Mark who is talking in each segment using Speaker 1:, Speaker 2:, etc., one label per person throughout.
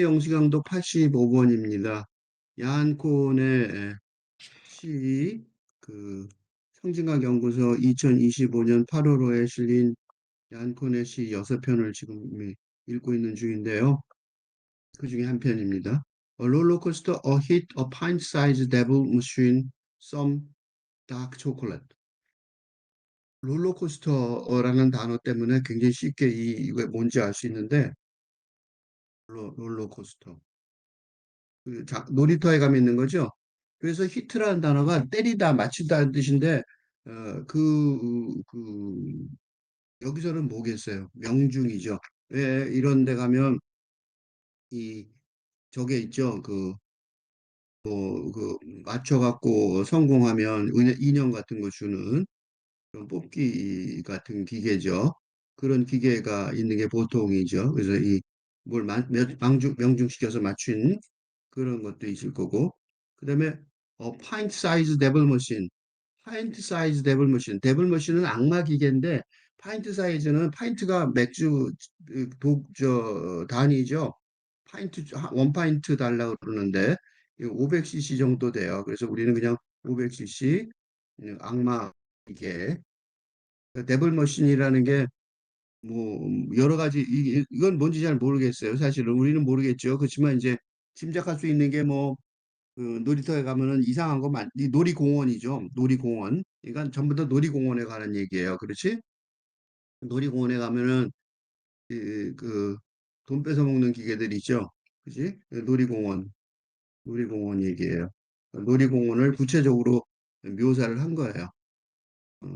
Speaker 1: 영수강도 85번입니다. 야한콘의 시, 그, 성진각 연구소 2025년 8월호에 실린 야한콘의 시 6편을 지금 읽고 있는 중인데요. 그 중에 한 편입니다. A roller coaster, a hit, a pint-sized devil machine, some dark chocolate. 롤러코스터라는 단어 때문에 굉장히 쉽게 이게 뭔지 알 수 있는데, 롤러코스터. 놀이터에 가면 있는 거죠. 그래서 히트라는 단어가 때리다, 맞추다는 뜻인데, 여기서는 뭐겠어요? 명중이죠. 왜 이런 데 가면, 이, 저게 있죠. 맞춰갖고 성공하면 인형 같은 거 주는 그런 뽑기 같은 기계죠. 그런 기계가 있는 게 보통이죠. 그래서 명중시켜서 맞춘 그런 것도 있을 거고. 그다음에 파인트 사이즈 데블 머신. 파인트 사이즈 데블 머신. 데블 머신은 악마 기계인데 파인트 사이즈는 파인트가 맥주 단위죠. 원 파인트 달라고 그러는데 500cc 정도 돼요. 그래서 우리는 그냥 500cc 악마 기계. 데블 머신이라는 게 뭐 여러 가지 이건 뭔지 잘 모르겠어요. 사실은 우리는 모르겠죠. 그렇지만 이제 짐작할 수 있는 게 뭐 놀이터에 가면은 이상한 이 놀이공원이죠. 놀이공원. 그러니까 전부 다 놀이공원에 가는 얘기예요. 그렇지? 놀이공원에 가면은 돈 뺏어 먹는 기계들 있죠. 그지? 놀이공원 얘기예요. 놀이공원을 구체적으로 묘사를 한 거예요.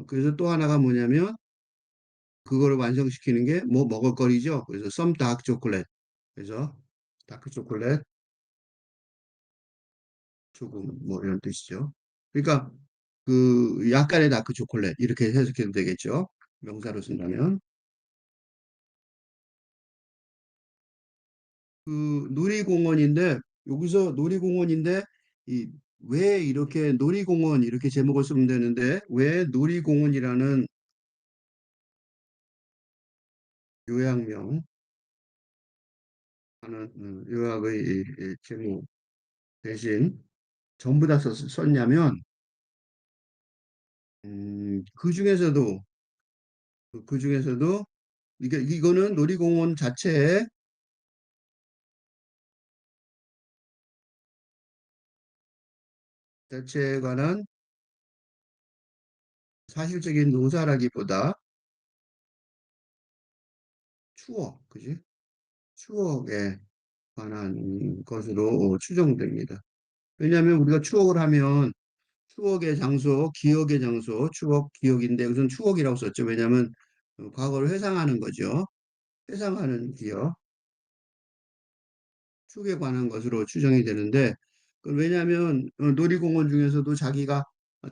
Speaker 1: 그래서 또 하나가 뭐냐면 그거를 완성시키는 게 뭐 먹을거리죠. 그래서 some dark chocolate. 그래서 다크 초콜릿 조금 뭐 이런 뜻이죠. 그러니까 약간의 다크 초콜릿 이렇게 해석해도 되겠죠. 명사로 쓴다면 놀이공원인데 여기서 놀이공원인데 이 왜 이렇게 놀이공원 이렇게 제목을 쓰면 되는데 왜 놀이공원이라는 요약명 하는 요약의 이 제목 대신 전부 다 썼냐면 그 중에서도 그 중에서도 이거는 놀이공원 자체에 관한 사실적인 묘사라기보다 그지? 추억에 관한 것으로 추정됩니다. 왜냐하면 우리가 추억을 하면 추억의 장소, 기억의 장소, 추억, 기억인데 우선 추억이라고 썼죠. 왜냐하면 과거를 회상하는 거죠. 회상하는 기억, 추억에 관한 것으로 추정이 되는데 왜냐하면 놀이공원 중에서도 자기가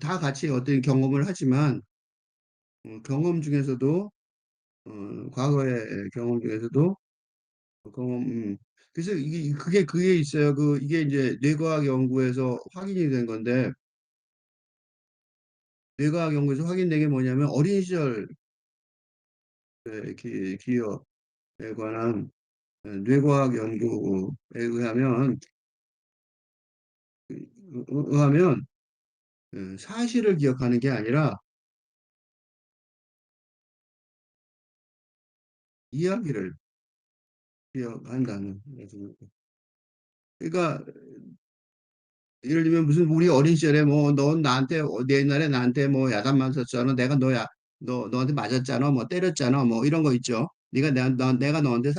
Speaker 1: 다 같이 어떤 경험을 하지만 경험 중에서도 과거의 경험 중에서도 경험 그래서 그게 있어요. 이게 이제 뇌과학 연구에서 확인이 된 건데 뇌과학 연구에서 확인된 게 뭐냐면 어린 시절 기억에 관한 뇌과학 연구에 의하면 사실을 기억하는 게 아니라 이야기를 기억한다는. 그러니까 예를 들면 무슨 우리 어린 시절에 뭐 넌 나한테 내 옛날에 나한테 뭐 야단 맞았잖아. 너한테 맞았잖아. 뭐 때렸잖아. 뭐 이런 거 있죠. 내가 너한테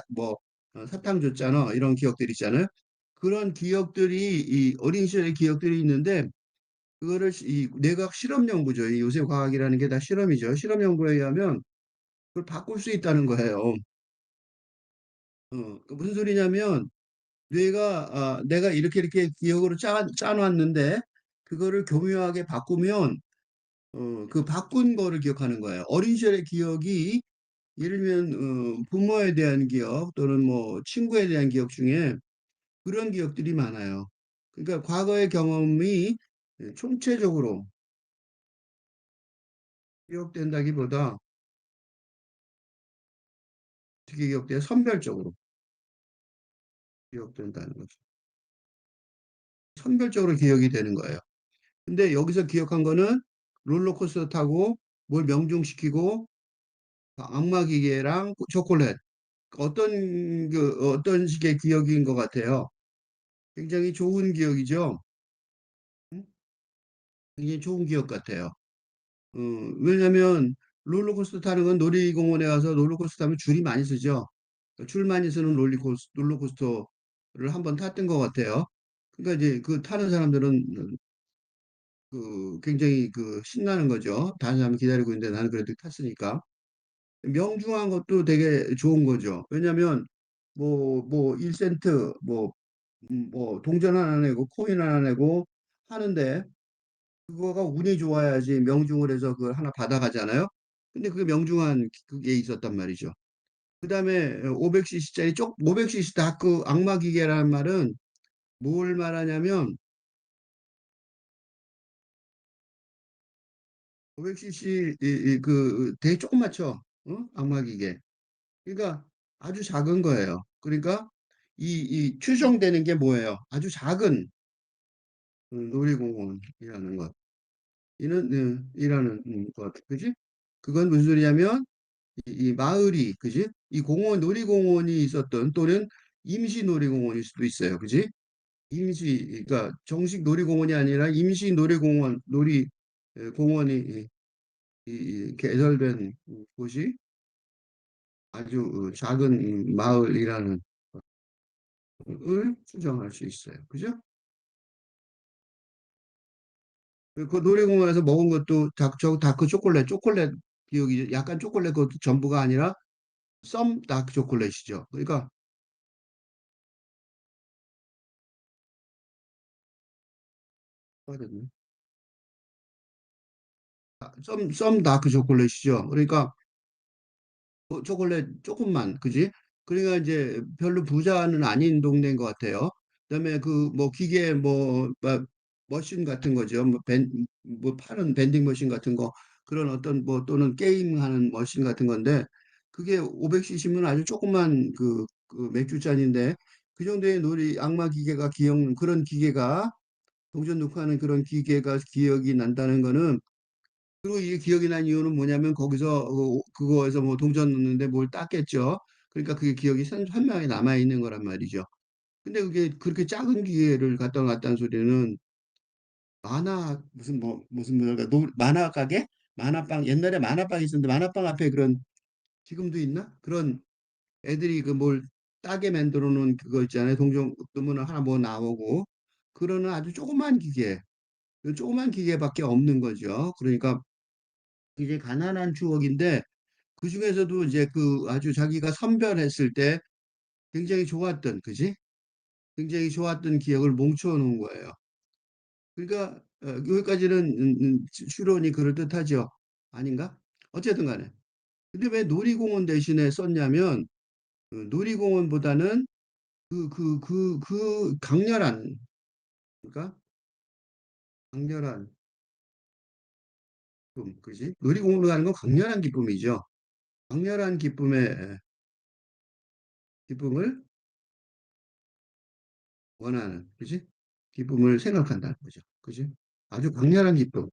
Speaker 1: 사탕 줬잖아. 이런 기억들 있잖아요. 그런 기억들이 이 어린 시절의 기억들이 있는데 그거를 이 뇌과학 실험 연구죠. 이 요새 과학이라는 게 다 실험이죠. 실험 연구에 의하면 그걸 바꿀 수 있다는 거예요. 무슨 소리냐면 내가 이렇게 기억으로 짜놨는데 그거를 교묘하게 바꾸면 그 바꾼 거를 기억하는 거예요. 어린 시절의 기억이 예를 들면 부모에 대한 기억 또는 뭐 친구에 대한 기억 중에 그런 기억들이 많아요. 그러니까 과거의 경험이 총체적으로 기억된다기보다 어떻게 기억돼요? 선별적으로 기억된다는 거죠. 선별적으로 기억이 되는 거예요. 근데 여기서 기억한 거는 롤러코스터 타고 뭘 명중시키고 악마 기계랑 초콜릿. 어떤 식의 기억인 것 같아요. 굉장히 좋은 기억이죠. 응? 굉장히 좋은 기억 같아요. 어, 왜냐면 롤러코스터 타는 건 놀이공원에 가서 롤러코스터 타면 줄이 많이 서죠. 줄 많이 서는 롤러코스터를 한번 탔던 것 같아요. 그러니까 이제 그 타는 사람들은 그 굉장히 그 신나는 거죠. 다른 사람 기다리고 있는데 나는 그래도 탔으니까. 명중한 것도 되게 좋은 거죠. 왜냐면 뭐 1센트 뭐 동전 하나 내고 코인 하나 내고 하는데 그거가 운이 좋아야지 명중을 해서 그걸 하나 받아가잖아요. 근데 그게 명중한 그게 있었단 말이죠. 그다음에 500cc짜리 500cc 다크 악마 기계라는 말은 뭘 말하냐면 500cc 그 되게 조그맣죠. 어? 악마 기계. 그러니까 아주 작은 거예요. 그러니까 이 추정되는 게 뭐예요? 아주 작은 놀이공원이라는 것. 이라는 것. 그지? 그건 무슨 소리냐면 이 마을이 그지? 이 공원 놀이공원이 있었던 또는 임시 놀이공원일 수도 있어요. 그지? 임시 그러니까 정식 놀이공원이 아니라 임시 놀이공원 놀이 공원이 개설된 곳이 아주 작은 마을이라는 을 추정할 수 있어요. 그죠? 그 놀이공원에서 먹은 것도 다크 초콜릿 기억이 약간 초콜릿 그것도 전부가 아니라 썸 다크 초콜릿이죠. 그러니까 썸 다크 초콜릿이죠. 그러니까 초콜릿 조금만, 그지? 그러니까 이제 별로 부자는 아닌 동네인 것 같아요. 그다음에 그 뭐 기계 머신 같은 거죠. 뭐 파는 밴딩 머신 같은 거 그런 어떤 뭐 또는 게임하는 머신 같은 건데 그게 500cc면 아주 조그만 그 맥주잔인데 그 정도의 놀이 악마 기계가 그런 기계가 동전 놓고 하는 그런 기계가 기억이 난다는 거는 그리고 이게 기억이 난 이유는 뭐냐면 거기서 그거에서 뭐 동전 넣는데 뭘 땄겠죠. 그러니까 그게 기억이 선명하게 남아 있는 거란 말이죠. 근데 그게 그렇게 작은 기계를 갖다 놨다는 소리는 무슨 뭐랄까 만화 가게 만화방 옛날에 만화방이 있었는데 만화방 앞에 그런 지금도 있나 그런 애들이 그 뭘 따게 만들어 놓은 그거 있잖아요. 동전 넣으면 하나 뭐 나오고 그러는 아주 조그만 기계 그 조그만 기계밖에 없는 거죠. 그러니까 이제 가난한 추억인데 그 중에서도 이제 그 아주 자기가 선별했을 때 굉장히 좋았던, 그지? 굉장히 좋았던 기억을 뭉쳐 놓은 거예요. 그러니까 여기까지는 추론이 그럴듯하죠. 아닌가? 어쨌든 간에. 근데 왜 놀이공원 대신에 썼냐면 놀이공원보다는 강렬한, 그러니까 강렬한 기쁨, 그지? 놀이공원으로 가는 건 강렬한 기쁨이죠. 강렬한 기쁨을 원하는, 그지? 기쁨을 생각한다는 거죠. 그지? 아주 강렬한 기쁨.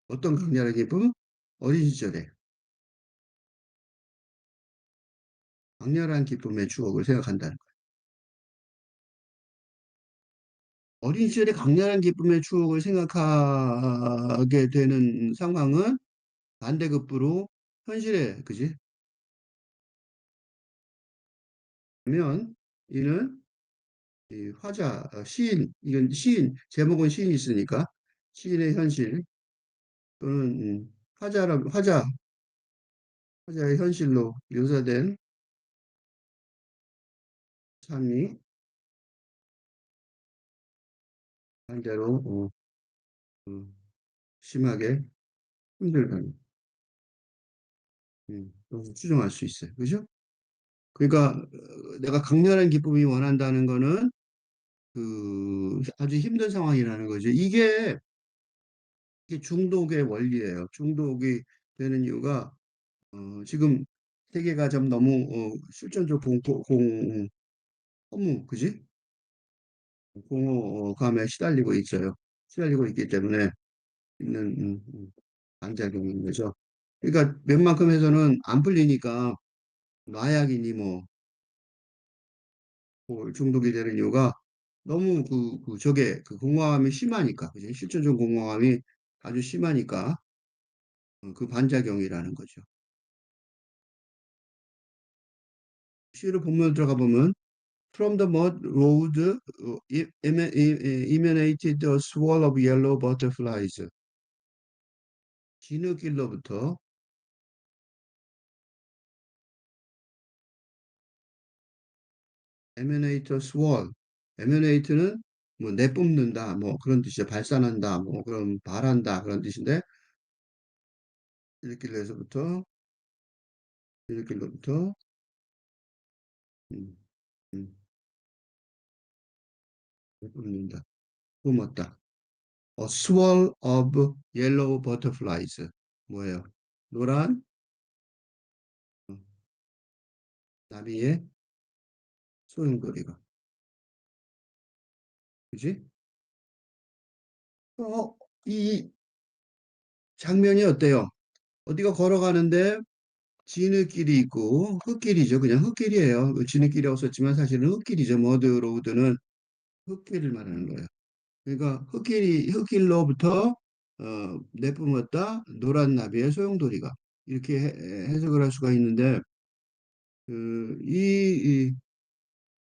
Speaker 1: 어떤 강렬한 기쁨? 어린 시절에 강렬한 기쁨의 추억을 생각한다는 거예요. 어린 시절에 강렬한 기쁨의 추억을 생각하게 되는 상황은 반대급부로 현실에, 그지? 면 이는 이 화자, 시인, 이건 시인, 제목은 시인이 있으니까 시인의 현실 또는 화자의 현실로 묘사된 삶이 반대로 어, 심하게 힘들다는 추정할 수 있어요. 그죠? 그러니까 내가 강렬한 기쁨이 원한다는 거는 그 아주 힘든 상황이라는 거죠. 이게 중독의 원리예요. 중독이 되는 이유가 지금 세계가 좀 너무 실존적 그지? 공허감에 시달리고 있어요. 시달리고 있기 때문에 있는 반작용인 거죠. 그러니까 웬만큼 해서는 안 풀리니까 마약이니 뭐 중독이 되는 이유가 너무 저게 그 공허감이 심하니까, 그지? 실존적 공허감이 아주 심하니까 그 반작용이라는 거죠. 시를 본문 들어가 보면 From the mud road emanated a swirl of yellow butterflies. 진흙길로부터 emanate a swirl. emanate는 뭐 내뿜는다, 뭐 그런 뜻이죠. 발산한다, 뭐 그런 발한다 그런 뜻인데 진흙길로부터 진흙길로부터 음, 음, 내뿜는다, 뿜었다. A swirl of yellow butterflies. 뭐예요? 노란 어, 나비의 소용돌이가. 그지? 이 장면이 어때요? 어디가 걸어가는데 진흙길이 있고 흙길이죠. 그냥 흙길이에요. 그 진흙길이라고 썼지만 사실은 흙길이죠. 머드로드는 흙길을 말하는 거예요. 그러니까 흙길로부터 내뿜었다 노란 나비의 소용돌이가 이렇게 해석을 할 수가 있는데 이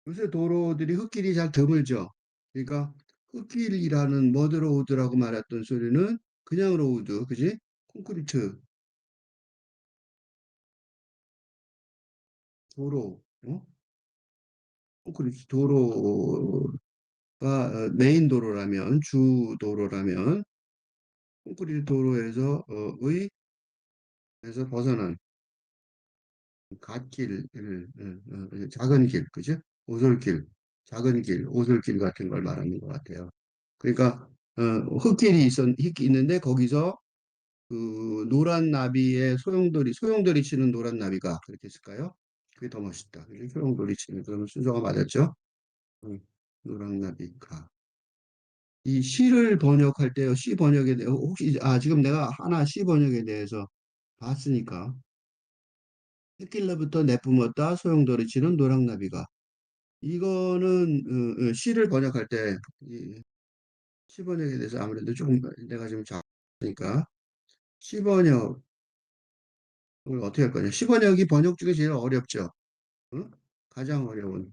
Speaker 1: 요새 도로들이 흙길이 잘 드물죠. 그러니까 흙길이라는 머드로드라고 말했던 소리는 그냥 로우드, 그지? 콘크리트 도로, 콘크리트 도로가 메인 도로라면 주 도로라면 콘크리트 도로에서 에서 벗어난 갓길, 작은 길, 그죠? 오솔길, 작은 길, 오솔길 같은 걸 말하는 것 같아요. 그러니까 흙길이 있는데 거기서 그 노란 나비의 소용돌이 치는 노란 나비가 그렇게 했을까요? 그게 더 멋있다. 그죠? 소용돌이 치는 그러면 순서가 맞았죠? 음, 노란 나비가. 이 시를 번역할 때요, 시 번역에 대해 혹시 지금 내가 하나 시 번역에 대해서 봤으니까 햇길로부터 내뿜었다 소용돌이 치는 노랑나비가 이거는 시를 번역할 때 시 번역에 대해서 아무래도 조금 내가 좀 작으니까 시 번역을 어떻게 할 거냐. 시 번역이 번역 중에 제일 어렵죠. 응? 가장 어려운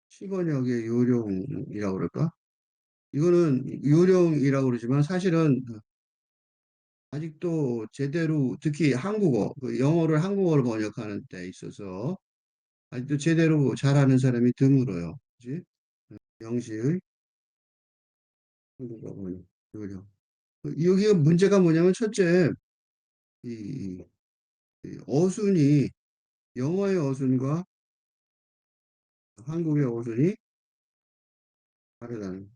Speaker 1: 시 번역의 요령이라고 그럴까? 이거는 요령이라고 그러지만 사실은 아직도 제대로 특히 그 영어를 한국어로 번역하는 데 있어서 아직도 제대로 잘하는 사람이 드물어요. 그지? 영시의 한국어 번역 요령. 여기 문제가 뭐냐면 첫째, 이, 이 어순이 영어의 어순과 한국의 어순이 다르다는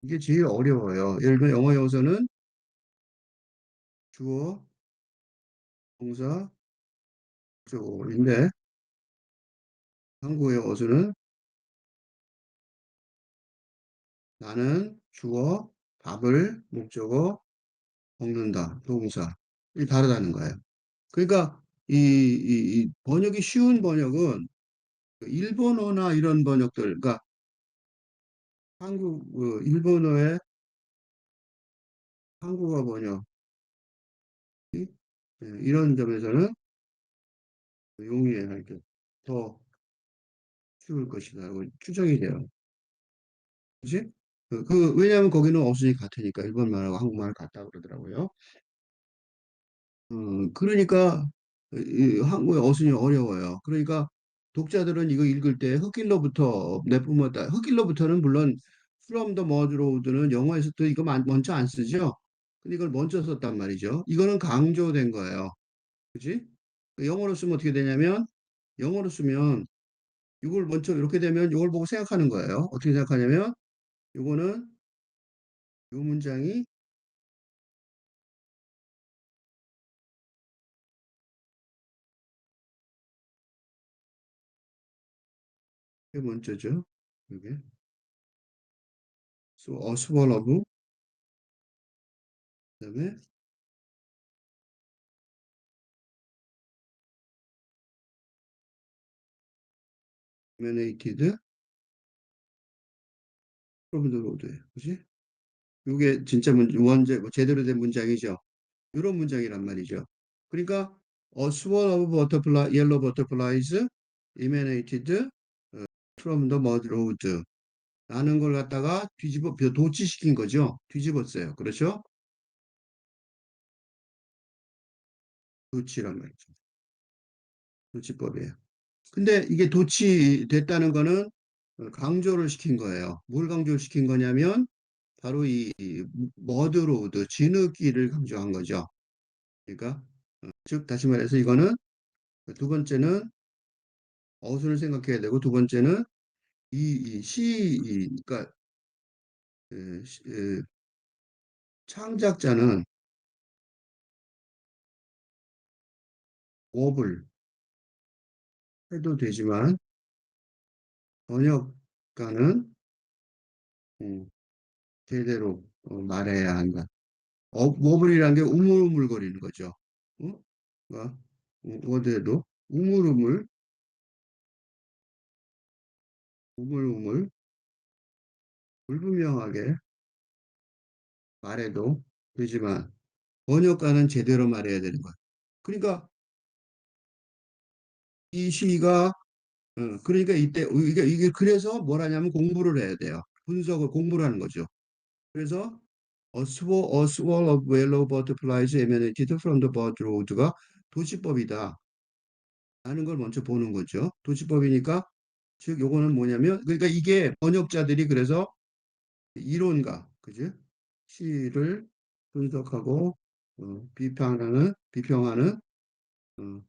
Speaker 1: 이게 제일 어려워요. 예를 들면 영어의 어순은 주어, 동사, 목적어인데 한국의 어순은 나는 주어, 밥을 목적어, 먹는다, 동사. 이 다르다는 거예요. 그러니까 이 번역이 쉬운 번역은 그 일본어나 이런 번역들, 그러니까 일본어의 한국어 번역이 이런 점에서는 용이할 때 더 쉬울 것이라고 추정이 돼요. 그지? 왜냐하면 거기는 어순이 같으니까 일본말하고 한국말 같다고 그러더라고요. 그러니까 한국의 어순이 어려워요. 그러니까 독자들은 이거 읽을 때 흙길로부터 내뿜었다. 흙길로부터는 물론 From the mud road는 영어에서도 이거 먼저 안 쓰죠. 근데 이걸 먼저 썼단 말이죠. 이거는 강조된 거예요. 그지? 영어로 쓰면 어떻게 되냐면 영어로 쓰면 이걸 먼저 이렇게 되면 이걸 보고 생각하는 거예요. 어떻게 생각하냐면 이거는 이 문장이 그게 먼저죠. 이게 스월러브 그다음에 emanated from the road예요. 그지? 이게 진짜 원제 뭐 제대로 된 문장이죠. 이런 문장이란 말이죠. 그러니까 a swarm of butterfly, yellow butterflies emanated from the mud road 라는 걸 갖다가 도치시킨 거죠. 뒤집었어요. 그렇죠? 도치란 말이죠. 도치법이에요. 근데 이게 도치됐다는 거는 강조를 시킨 거예요. 뭘 강조를 시킨 거냐면 바로 이 머드로드, 진흙길을 강조한 거죠. 그러니까 즉 다시 말해서 이거는 두 번째는 어순을 생각해야 되고 두 번째는 그러니까 창작자는 업을 해도 되지만 번역가는 음, 제대로 말해야 한다. 워블이라는 게 우물우물거리는 거죠. 어? 뭐, 어디에도 우물우물, 우물우물, 불분명하게 말해도 되지만 번역가는 제대로 말해야 되는 거야. 그러니까 이 시가 그러니까 이게 그래서 뭘 하냐면 공부를 해야 돼요. 분석을 공부를 하는 거죠. 그래서 a swirl of yellow butterflies emanated from the bird road가 도시법이다. 라는 걸 먼저 보는 거죠. 도시법이니까 즉 요거는 뭐냐면 그러니까 이게 번역자들이 그래서 이론가 그죠? 시를 분석하고 비평하는 어,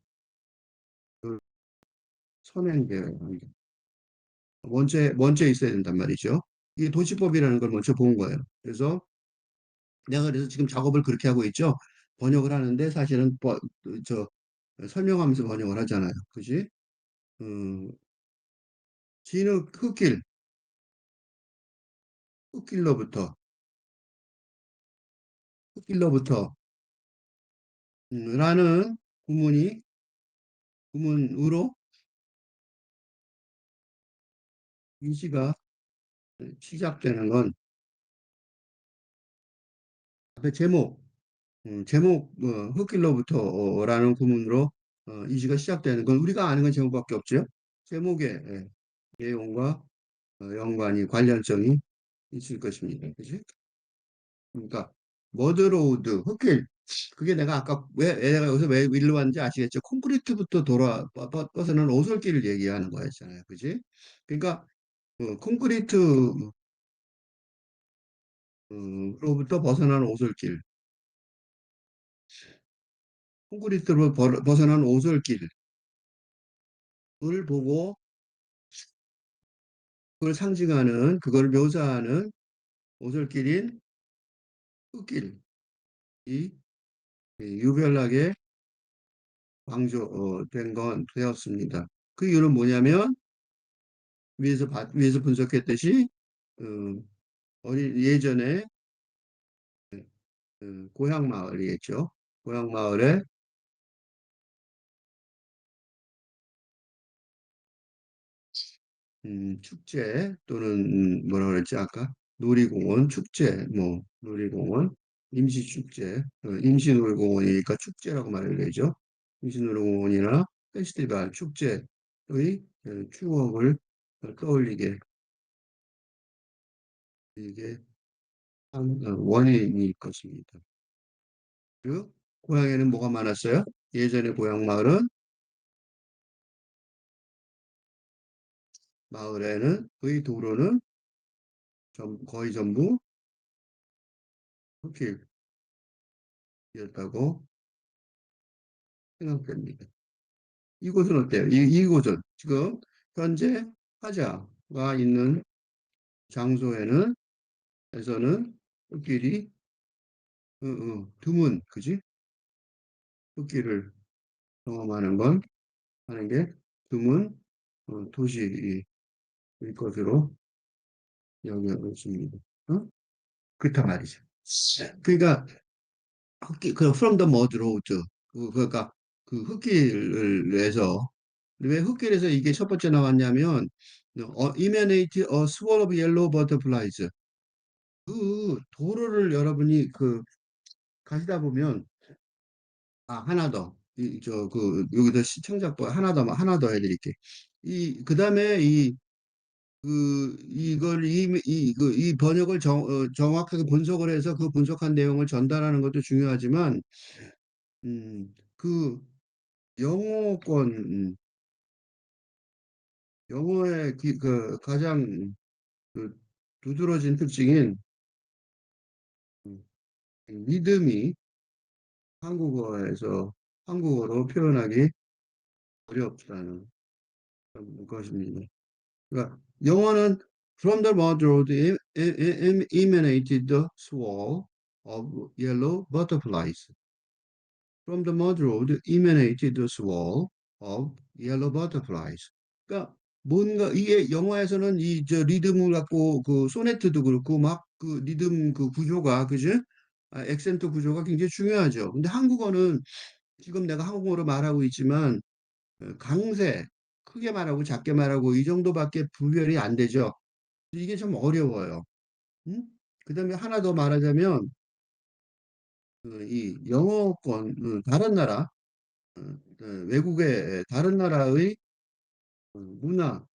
Speaker 1: 그 선행되어야 합니다. 먼저 있어야 된단 말이죠. 이게 도시법이라는 걸 먼저 본 거예요. 그래서 내가 그래서 지금 작업을 그렇게 하고 있죠. 번역을 하는데 사실은 저 설명하면서 번역을 하잖아요. 그지? 음, 진흙 흙길로부터 흙길로부터 라는 구문으로 이 시가 시작되는 건 앞에 제목 흙길로부터라는 구문으로 이 시가 시작되는 건 우리가 아는 건 제목밖에 없죠. 제목의 내용과 연관이 관련성이 있을 것입니다. 그지? 그러니까 머드로우드 흙길 그게 내가 아까 왜 내가 여기서 왜 일로 왔는지 아시겠죠? 콘크리트부터 벗어난 오솔길을 얘기하는 거였잖아요. 그지? 그러니까 콘크리트로부터 벗어난 오솔길 콘크리트로 벗어난 오솔길을 보고 그걸 상징하는 그걸 묘사하는 오솔길인 흙길이 유별나게 강조된 건 되었습니다. 그 이유는 뭐냐면 위에서 분석했듯이 어, 예전에 고향 마을이겠죠. 고향 마을에 축제 또는 뭐라 그랬지 아까 놀이공원 축제 뭐 놀이공원 임시축제 임시놀이공원이니까 축제라고 말을 되죠. 임시놀이공원이나 페스티벌 축제의 추억을 떠올리게 이게 한 원인일 것입니다. 그 고향에는 뭐가 많았어요? 예전에 고향 마을에는 거의 도로는 거의 전부 흙길이었다고 생각됩니다. 이곳은 어때요? 이곳은 지금 현재 화자가 있는 장소에는 에서는 흙길이 드문, 그지? 흙길을 경험하는 건 하는 게 드문 도시 이 것으로 여겨집니다. 어? 그렇단 말이죠. 그러니까 그 from the mud road 그러니까 그 흙길에서 왜 흙길에서 이게 첫 번째 나왔냐면 emanate a swarm of yellow butterflies 그 도로를 여러분이 그 가시다 보면 하나 더 이 저 그 여기서 시청자분 하나 더 해드릴게 이 그다음에 이 이걸 이 번역을 정확하게 분석을 해서 그 분석한 내용을 전달하는 것도 중요하지만 그 영어권 영어의 그 가장 그 두드러진 특징인 음, 리듬이 한국어에서 한국어로 표현하기 어렵다는 것입니다. 그러니까 영어는 From the mud road emanated the swirl of yellow butterflies. From the mud road emanated the swirl of yellow butterflies. 그러니까 뭔가 이게 영화에서는 이 저 리듬을 갖고 그 소네트도 그렇고 막 그 리듬 그 구조가 그지? 액센트 구조가 굉장히 중요하죠. 근데 한국어는 지금 내가 한국어로 말하고 있지만 강세 크게 말하고 작게 말하고 이 정도밖에 구별이 안 되죠. 이게 좀 어려워요. 음? 그다음에 하나 더 말하자면 이 영어권 다른 나라 외국의 다른 나라의 문화와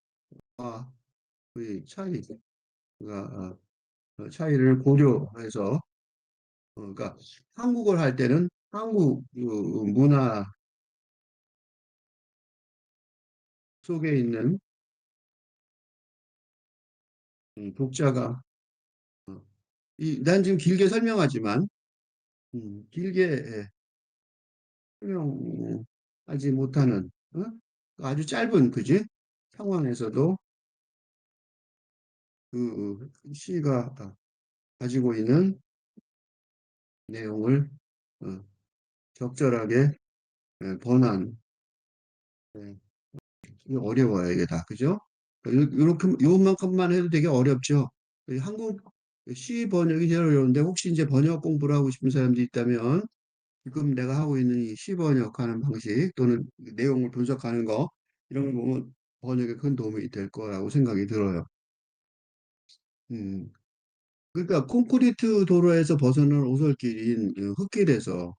Speaker 1: 의 차이가 차이를 고려해서 그러니까 한국어를 할 때는 한국 문화 속에 있는 독자가 난 지금 길게 설명하지만 길게 설명하지 못하는 아주 짧은 그지 상황에서도 그 시가 가지고 있는 내용을 어, 적절하게 번안 이게 어려워요 이게 다 그죠? 이렇게 요만큼만 해도 되게 어렵죠. 한국 시 번역이 제일 어려운데 혹시 이제 번역 공부를 하고 싶은 사람들이 있다면 지금 내가 하고 있는 이 시 번역하는 방식 또는 내용을 분석하는 거 이런 걸 보면 번역에 큰 도움이 될 거라고 생각이 들어요. 음. 그러니까 콘크리트 도로에서 벗어난 오솔길인 흙길에서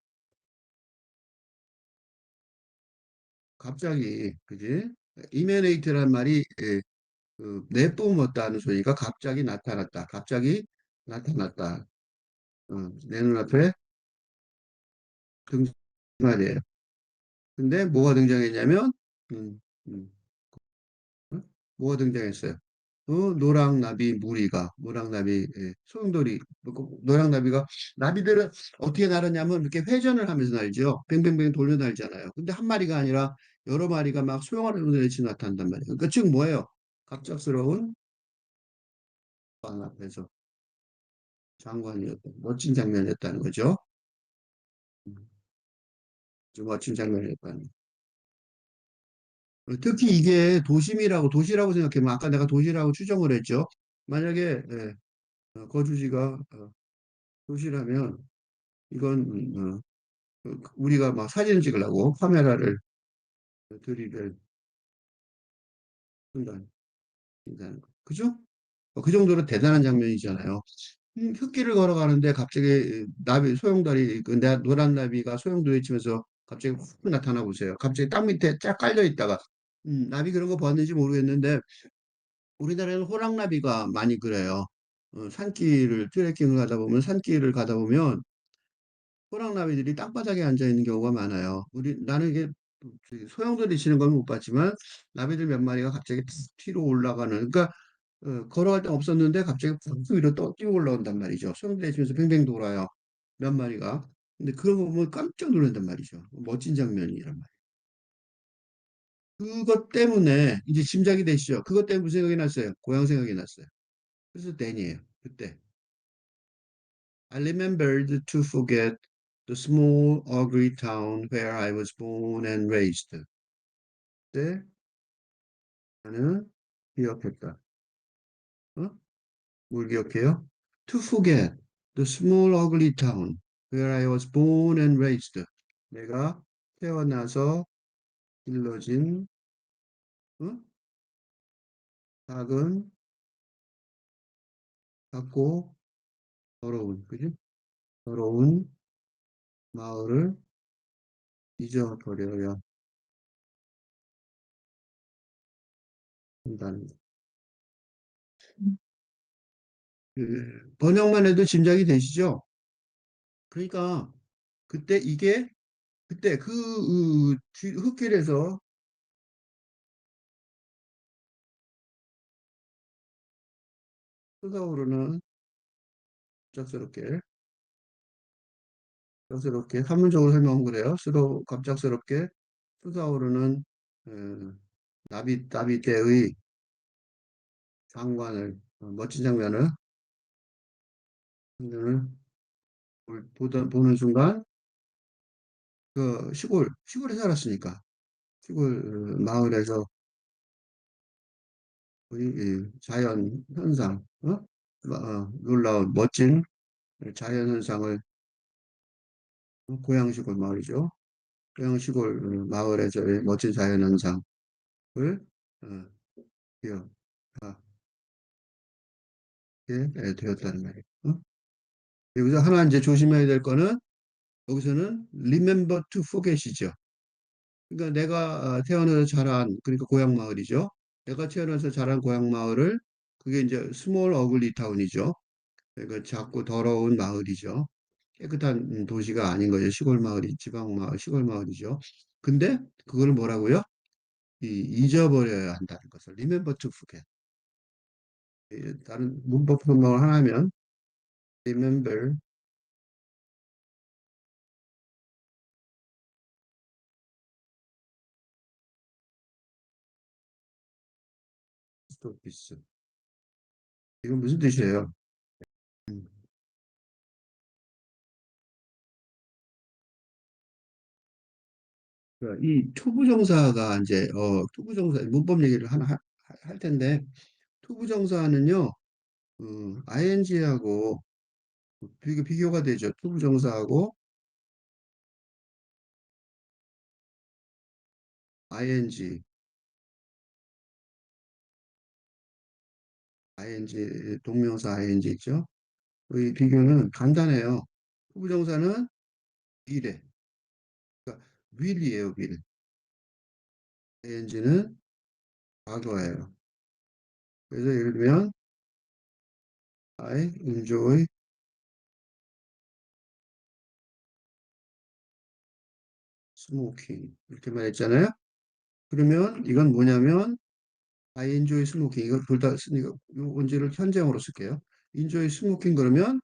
Speaker 1: 갑자기 그지? 이메네이트란 말이 내뿜었다는 소리가 갑자기 나타났다. 갑자기 나타났다. 내 눈앞에 등장 말이에요. 근데 뭐가 등장했냐면 음, 음, 뭐가 등장했어요? 노랑나비 무리가 노랑나비 소용돌이 노랑나비가 나비들은 어떻게 날았냐면 이렇게 회전을 하면서 날죠. 뱅뱅뱅 돌려 날잖아요. 근데 한 마리가 아니라 여러 마리가 막 소용돌이 내치 나타난단 말이에요. 그러니까 즉 뭐예요? 갑작스러운 방 앞에서 장관이었던 멋진 장면이었다는 거죠. 음, 아주 멋진 장면이었다는. 특히 이게 도시라고 생각해보면 아까 내가 도시라고 추정을 했죠. 만약에 거주지가 도시라면 이건 우리가 막 사진 찍으려고 카메라를 들이댈 순간, 그죠? 그 정도로 대단한 장면이잖아요. 흙길을 걸어가는데 갑자기 노란 나비가 소용돌이 치면서 갑자기 훅 나타나 보세요. 갑자기 땅 밑에 쫙 깔려 있다가 나비 그런 거 봤는지 모르겠는데 우리나라에는 호랑나비가 많이 그래요. 산길을 트레킹을 가다 보면 산길을 가다 보면 호랑나비들이 땅바닥에 앉아 있는 경우가 많아요. 나는 이게 소형들이 치는 건 못 봤지만 나비들 몇 마리가 갑자기 툭 튀어 올라가는 그러니까 걸어갈 데 없었는데 갑자기 푹 위로 또 뛰어 올라온단 말이죠. 소형들이 치면서 뱅뱅 돌아요. 몇 마리가. 근데 그런 거 보면 깜짝 놀란단 말이죠. 멋진 장면이란 말이에요. 그것 때문에 이제 짐작이 되시죠. 그것 때문에 무슨 생각이 났어요? 고향 생각이 났어요. 그래서 댄이에요. 그때. I remembered to forget the small ugly town where I was born and raised. 그때 나는 기억했다. 어? 뭘 기억해요? To forget the small ugly town where I was born and raised. 내가 태어나서 길러진 어? 작은 작고 더러운 그지? 더러운 마을을 잊어버려야 한다는 거. 번역만 해도 짐작이 되시죠? 그러니까 그때 이게 그때 흙길에서 쏟아오르는 갑작스럽게 갑작스럽게 한문적으로 설명하면 그래요. 갑작스럽게 쏟아오르는 어, 나비떼의 장관을 멋진 장면을 보는 순간 그 시골에 살았으니까 시골 마을에서 이 자연 현상 놀라운 멋진 자연 현상을 고양시골 마을이죠. 고양시골 마을에서의 멋진 자연 현상을 어, 기억하게 되었다는 말이에요. 여기서 하나 이제 조심해야 될 거는 여기서는 remember to forget이죠. 그러니까 내가 태어나서 자란 그러니까 고향 마을이죠. 내가 태어나서 자란 고향 마을을 그게 이제 스몰 어글리 타운이죠. 그러니까 작고 더러운 마을이죠. 깨끗한 도시가 아닌 거죠. 시골 마을이 지방 마을 시골 마을이죠. 근데 그걸 뭐라고요? 잊어버려야 한다는 것을 remember to forget. 다른 문법 설명을 하나면 remember to this. 이건 무슨 뜻이에요? 음, 그러니까 이 투부정사가 이제 투부정사 문법 얘기를 하나 할 텐데 투부정사는요 ing하고 비교가 되죠. 투부정사하고 ing 동명사 ing 있죠. 이 비교는 간단해요. 투부정사는 미래 그러니까 will이에요. will. ing는 과거예요. 그래서 예를 들면 I enjoy smoking 이렇게 말했잖아요. 그러면 이건 뭐냐면 I enjoy smoking 이거 둘 다 쓰니까 요 원제를 현재형으로 쓸게요. enjoy smoking 그러면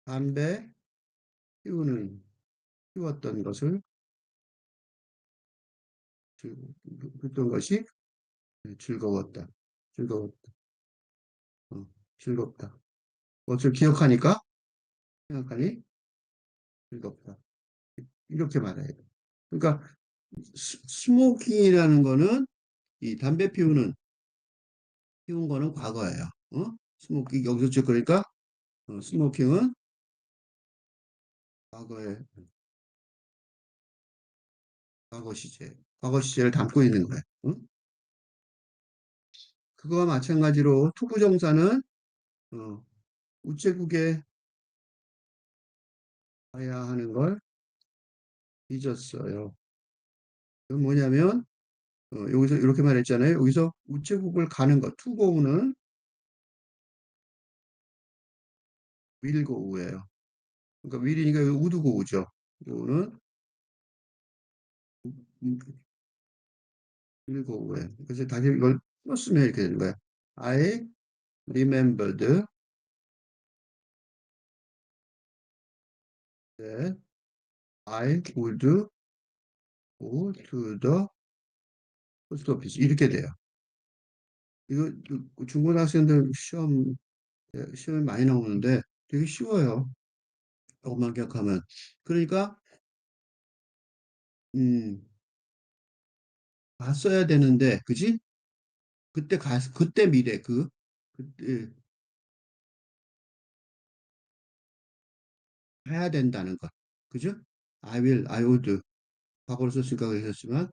Speaker 1: 담배 피우는 피웠던 것을 피웠던 것이 즐거웠다. 즐거웠다. 어, 즐겁다. 것을 기억하니까 생각하니 즐겁다. 이렇게 말해야 돼. 그러니까 스모킹이라는 거는 이 담배 피운 거는 과거예요. 스모킹 여기서 즉 그러니까 스모킹은 과거의 과거 시제를 담고 있는 거예요. 그거와 마찬가지로 투부정사는 어, 우체국에 가야 하는 걸 잊었어요. 그건 뭐냐면 여기서 이렇게 말했잖아요. 여기서 우체국을 가는 것, 투고우는 윌고우예요. 그러니까 윌이니까 우드고우죠. 고우는 윌고우예요. 그래서 다시 이걸 풀었으면 이렇게 되는 거예요. I remembered that I would go to the post office 이렇게 돼요. 이거 중고등학생들 시험에 많이 나오는데 되게 쉬워요. 조금만 기억하면. 그러니까 음, 갔어야 되는데, 그지? 그때 미래 그때 해야 된다는 것. 그죠? I would. 과거로 썼으니까 그랬었지만,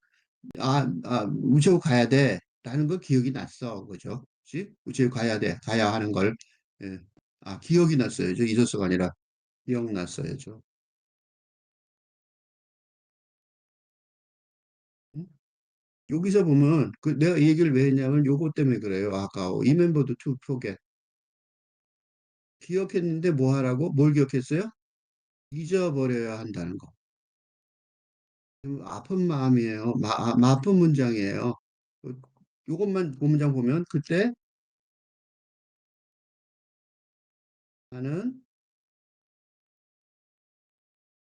Speaker 1: 우체국 가야 돼. 라는 거 기억이 났어. 그죠? 그치? 우체국 가야 돼. 가야 하는 걸. 예. 기억이 났어요. 저 잊었어가 아니라 기억났어야죠. 응? 여기서 보면, 내가 이 얘기를 왜 했냐면 요거 때문에 그래요. 아까 remember to forget. 기억했는데 뭐 하라고? 뭘 기억했어요? 잊어버려야 한다는 거. 아픈 마음이에요. 아픈 문장이에요. 그- 요것만 그 문장 보면 그때 나는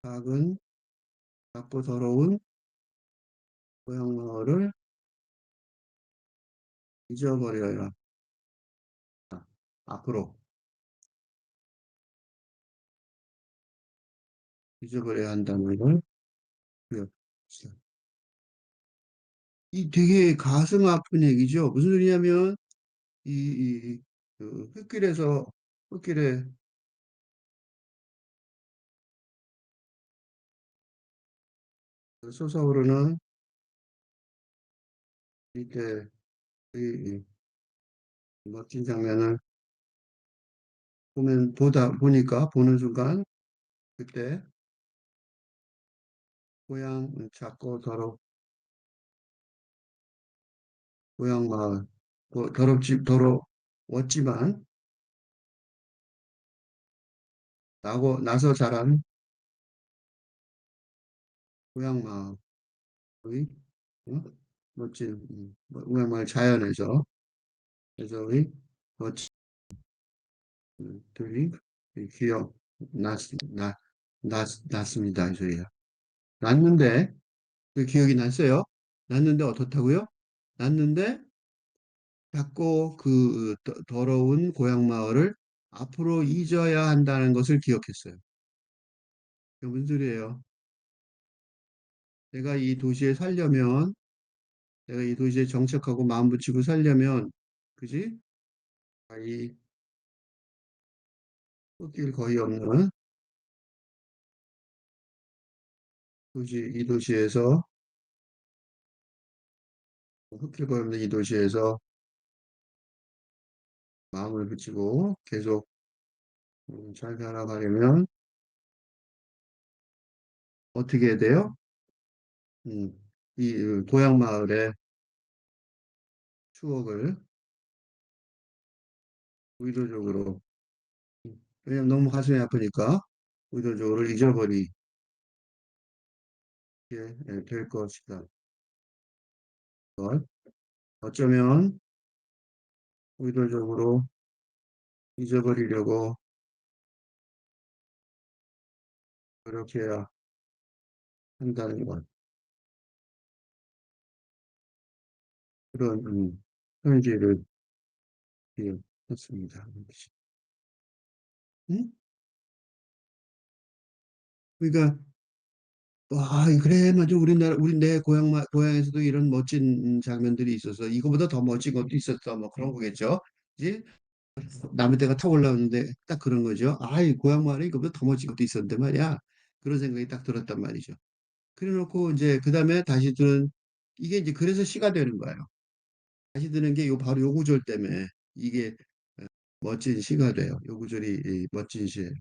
Speaker 1: 작은 작고 더러운 고향마을을 잊어버려야 앞으로 잊어버려야 한다는 걸 기억했어요. 이 되게 가슴 아픈 얘기죠. 무슨 소리냐면 그 흙길에 솟아오르는 이때 이 멋진 장면을 보니까 보는 순간 그때 고향 작고 고향 마을 더러웠지만 나서 자란 고향 마을의 어? 멋진 고향 마을 자연에서 에서의 멋진 들이 기억 났, 났, 났습니다. 이 소리야. 났는데 그 기억이 났어요. 났는데 어떻다고요? 났는데 자꾸 그 더러운 고향 마을을 앞으로 잊어야 한다는 것을 기억했어요. 그게 무슨 소리예요? 내가 이 도시에 살려면, 내가 이 도시에 정착하고 마음 붙이고 살려면, 그지? 이 흙길 거의 없는 이 도시에서, 흙길 거의 없는 이 도시에서 마음을 붙이고 계속 잘 살아가려면 어떻게 해야 돼요? 음, 이 고향 마을의 추억을 의도적으로, 왜냐면 너무 가슴이 아프니까 의도적으로 잊어버리게 될 것이다. 것. 어쩌면 의도적으로 잊어버리려고 그렇게 해야 한다는 것. 그런 편지를 했습니다. 응? 그러니까 그래 맞아 우리 내 고향에서도 이런 멋진 장면들이 있어서 이거보다 더 멋진 것도 있었어 뭐 그런 거겠죠. 이제 남의 데가 탁 올라오는데 딱 그런 거죠. 이 고향 마을에 이거보다 더 멋진 것도 있었는데 말이야. 그런 생각이 딱 들었단 말이죠. 그래 놓고 이제 그 다음에 다시 드는 이게 이제 그래서 시가 되는 거예요. 다시 드는 게 바로 요 구절 때문에 이게 멋진 시가 돼요. 요 구절이 멋진 시예요.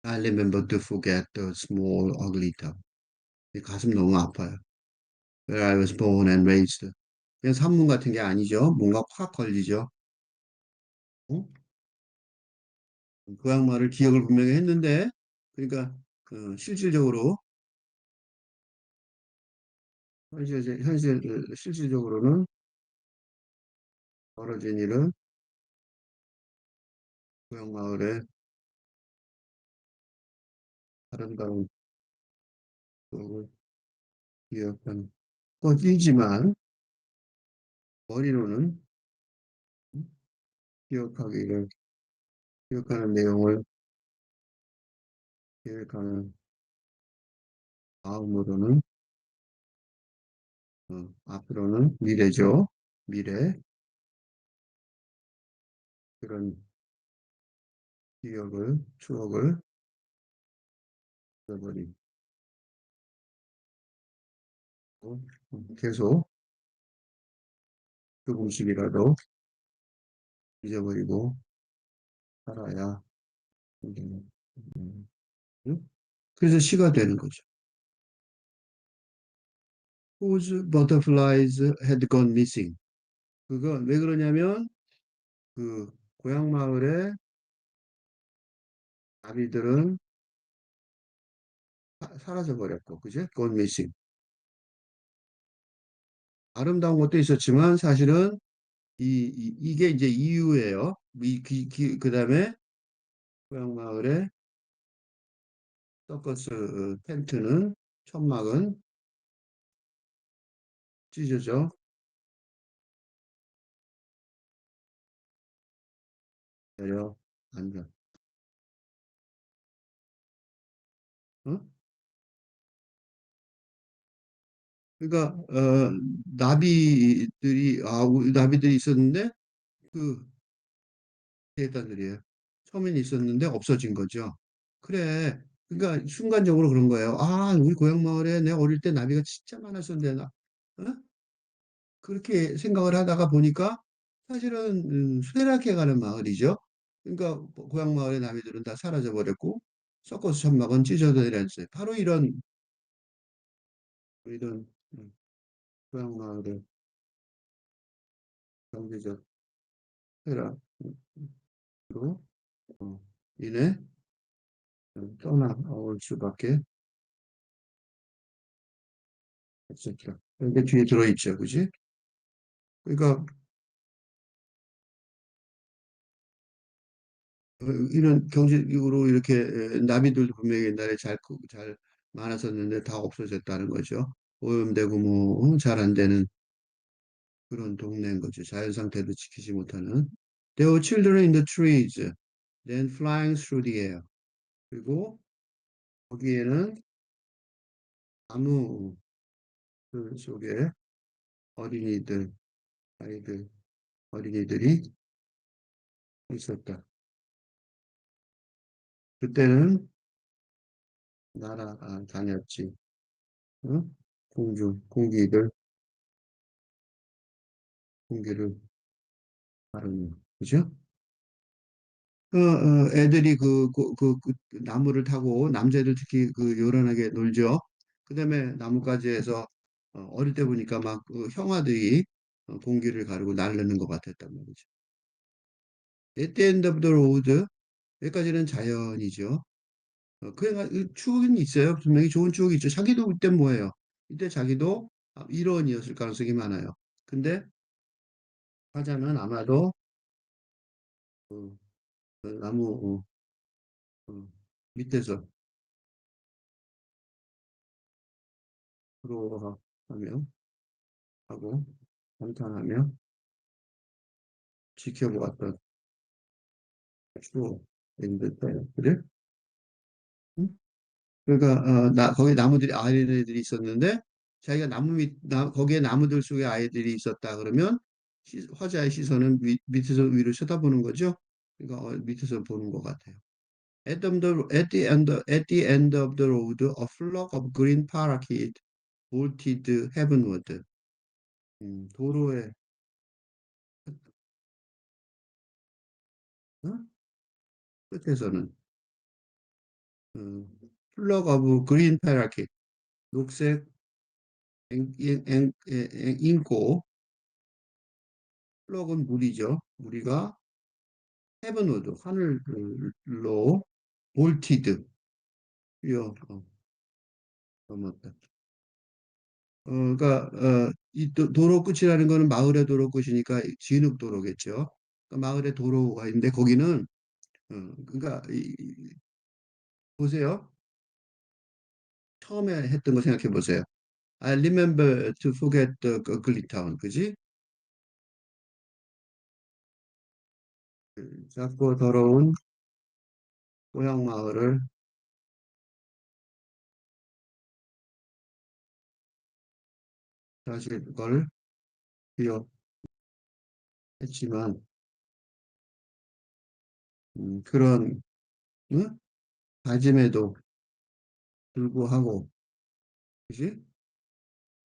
Speaker 1: I remember to forget the small ugly town. 이 가슴 너무 아파요. Where I was born and raised. 그냥 산문 같은 게 아니죠. 뭔가 확 걸리죠. 어? 그 양말을 기억을 분명히 했는데, 그러니까 실질적으로 실질적으로는 벌어진 일은 고향 마을의 아름다운 기억을 기억하는 것이지만 머리로는 기억하기를 기억하는 내용을 기억하는 마음으로는 앞으로는 미래죠. 미래 그런 추억을 잊어버리고, 계속 조금씩이라도 잊어버리고 살아야, 음, 음, 그래서 시가 되는 거죠. Whose butterflies had gone missing. 그건 왜 그러냐면, 그, 고향 마을에 아이들은 사라져 버렸고, 그죠? gone missing. 아름다운 것도 있었지만, 사실은 이게 이제 이유예요. 그다음에 고향 마을에 서커스 텐트는, 천막은 찢어져 내려앉아. 어? 그러니까 나비들이 있었는데 그 대단들이에요. 처음엔 있었는데 없어진 거죠. 그래. 그러니까 순간적으로 그런 거예요. 아, 우리 고향 마을에 내가 어릴 때 나비가 진짜 많았었는데 나 어? 그렇게 생각을 하다가 보니까 사실은 쇠락해가는 마을이죠. 그러니까 고향 마을의 나비들은 다 사라져 버렸고 서커스 천막은 찢어져 내렸어요. 바로 이런 고향 마을의 경제적 쇠락으로 어, 인해 떠나올 수밖에 없었죠. 이게 뒤에 들어있죠, 그지? 그러니까 이런 경제적으로 이렇게 나비들도 분명히 옛날에 잘 많았었는데 다 없어졌다는 거죠. 오염되고 뭐 잘 안 되는 그런 동네인 거죠. 자연 상태도 지키지 못하는. There were children in the trees, then flying through the air. 그리고 거기에는 나무 그 속에 어린이들, 아이들, 어린이들이 있었다. 그때는 날아다녔지. 응? 공기를 바르는, 그죠? 애들이 그 나무를 타고 남자애들 특히 그 요란하게 놀죠. 그다음에 나뭇가지에서 어릴 때 보니까 막 그 형아들이 공기를 가르고 날르는 것 같았단 말이죠. At the end of the road, 여기까지는 자연이죠. 추억은 있어요. 분명히 좋은 추억이 있죠. 자기도 그때 뭐예요? 이때 자기도 일원이었을 가능성이 많아요. 근데 화자는 아마도 그, 그 나무 밑에서 부러워하며 하고 감탄하며 지켜보았던 추억인데 그래? 응? 그러니까 거기 나무들이 아이들이 있었는데 자기가 거기에 나무들 속에 아이들이 있었다 그러면 화자의 시선은 밑에서 위로 쳐다보는 거죠. 그러니까 밑에서 보는 것 같아요. At the end of the road, a flock of green parakeet bolted heavenward. 도로의 어? 끝에서는 flock of green parakeet, 녹색 인고, 플럭은 물이죠. 우리가 헤븐우드, 하늘로, 볼티드, 요, 넘었다. 그러니까, 이 도로 끝이라는 거는 마을의 도로 끝이니까 진흙도로겠죠. 그러니까 마을의 도로가 있는데 거기는, 그러니까, 보세요. 처음에 했던 거 생각해 보세요. I remember to forget the ugly town. 그지? 작고 더러운 고향 마을을 다시 걸 기억했지만, 그런 응? 다짐에도 불구하고, 그지?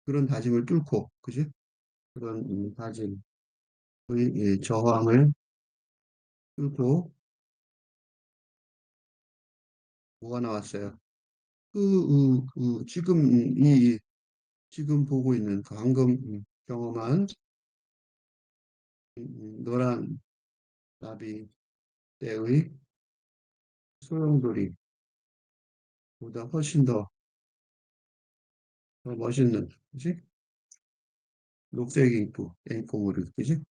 Speaker 1: 그런 다짐을 뚫고, 그지? 그런 다짐의 이 저항을 뚫고 뭐가 나왔어요? 지금 지금 보고 있는 그 방금 경험한 노란 나비 때의 소용돌이보다 훨씬 더 멋있는, 그지? 녹색 잉크, 앵무리, 그지?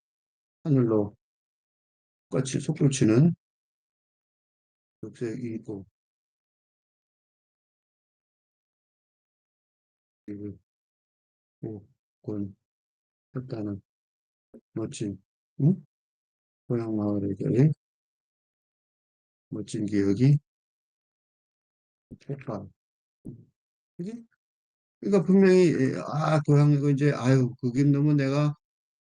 Speaker 1: 하늘로 똑같이 솟구치는 녹색 잉크, 그리고 곤 했다는 멋진, 응? 고향 마을에서의 멋진 기억이 폭발, 그지? 그러니까 분명히 고향 이거 이제 아유 거긴 너무 내가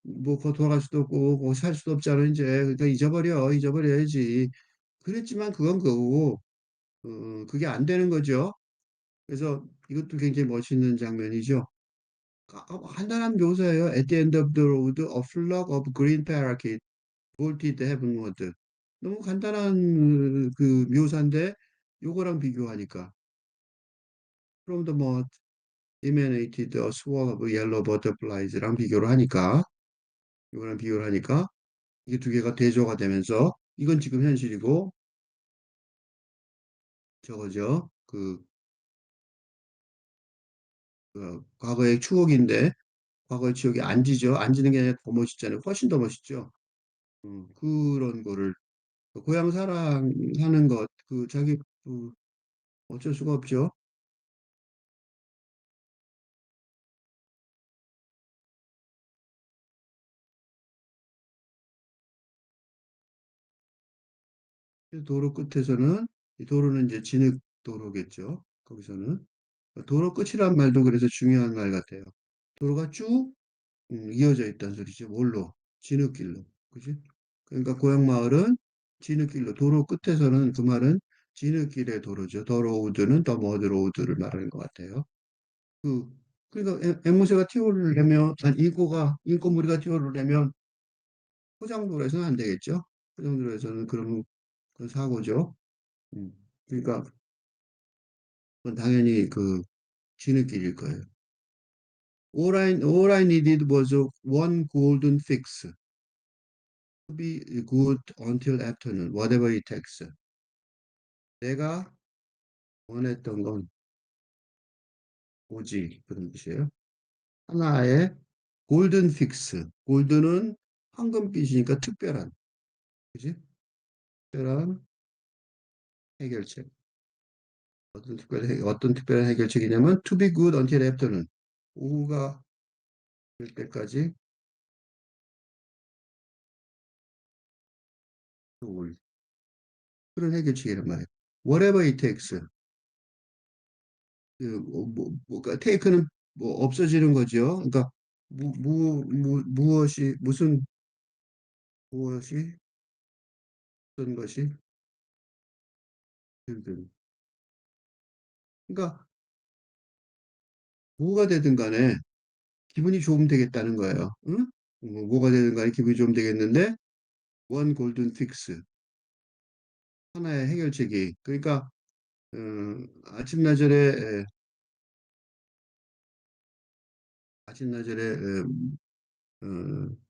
Speaker 1: 뭐 거 돌아갈 수도 없고 거기 살 수도 없잖아 이제 그러니까 잊어버려야지 그랬지만 그건 그거고 그게 안 되는 거죠. 그래서 이것도 굉장히 멋있는 장면이죠. 간단한 묘사예요. At the end of the road, a flock of green parakeet bolted heavenward. 너무 간단한 그 묘사인데 요거랑 비교하니까 from the mud emanated a swarm of yellow butterflies랑 비교를 하니까 이거랑 비교를 하니까 이게 두 개가 대조가 되면서 이건 지금 현실이고 저거죠. 과거의 추억인데 과거의 추억이 안 지죠. 안 지는 게 아니라 더 멋있잖아요. 훨씬 더 멋있죠. 그런 거를 그 고향 사랑하는 것, 자기 어쩔 수가 없죠. 도로 끝에서는 이 도로는 이제 진흙 도로겠죠. 거기서는 도로 끝이란 말도 그래서 중요한 말 같아요. 도로가 쭉 이어져 있다는 소리죠. 뭘로? 진흙길로. 그지? 그러니까 고향 마을은 진흙길로 도로 끝에서는 그 말은 진흙길의 도로죠. 더 로우드는 더 머드 로우드를 말하는 것 같아요. 그 그러니까 앵무새가 튀어오르려면 아니 인꼬무리가 튀어오르려면 포장도로에서는 안 되겠죠. 포장도로에서는 그런 사고죠. 음. 그러니까 그건 당연히 그 진흙길일 거예요. All I needed was one golden fix to be good until afternoon, whatever it takes. 내가 원했던 건 오직 그런 뜻이에요. 하나의 골든 픽스. 골드는 황금빛이니까 특별한, 그지? 특별한 해결책. 어떤 특별한 해결책이냐면 to be good until afternoon. 오후가 될 때까지 좋을 그런 해결책이란 말이에요. Whatever it takes. 그러니까 take는 뭐 없어지는 거죠. 그러니까 무엇이 무엇이 어떤 것이 들든. 그러니까 뭐가 되든 간에 기분이 좋으면 되겠다는 거예요. 응? 뭐가 되든 간에 기분이 좋으면 되겠는데 one golden fix. 하나의 해결책이. 그러니까 아침나절에 아침나절에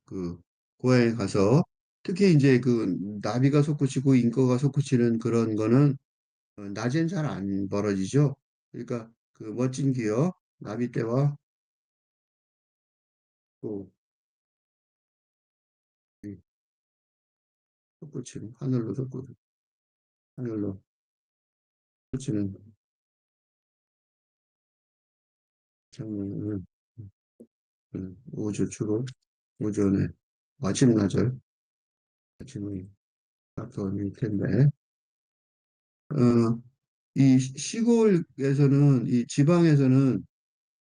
Speaker 1: 그 고향에 가서 특히 이제 그 나비가 솟구치고 인거가 솟구치는 그런 거는 낮엔 잘 안 벌어지죠. 그러니까 그 멋진 기억, 나비떼와 또 이 솟구치는 하늘로 솟구치는 장면을 우주 추로 우주의 아침나절 아침의 가까운 텐데 이 시골에서는 이 지방에서는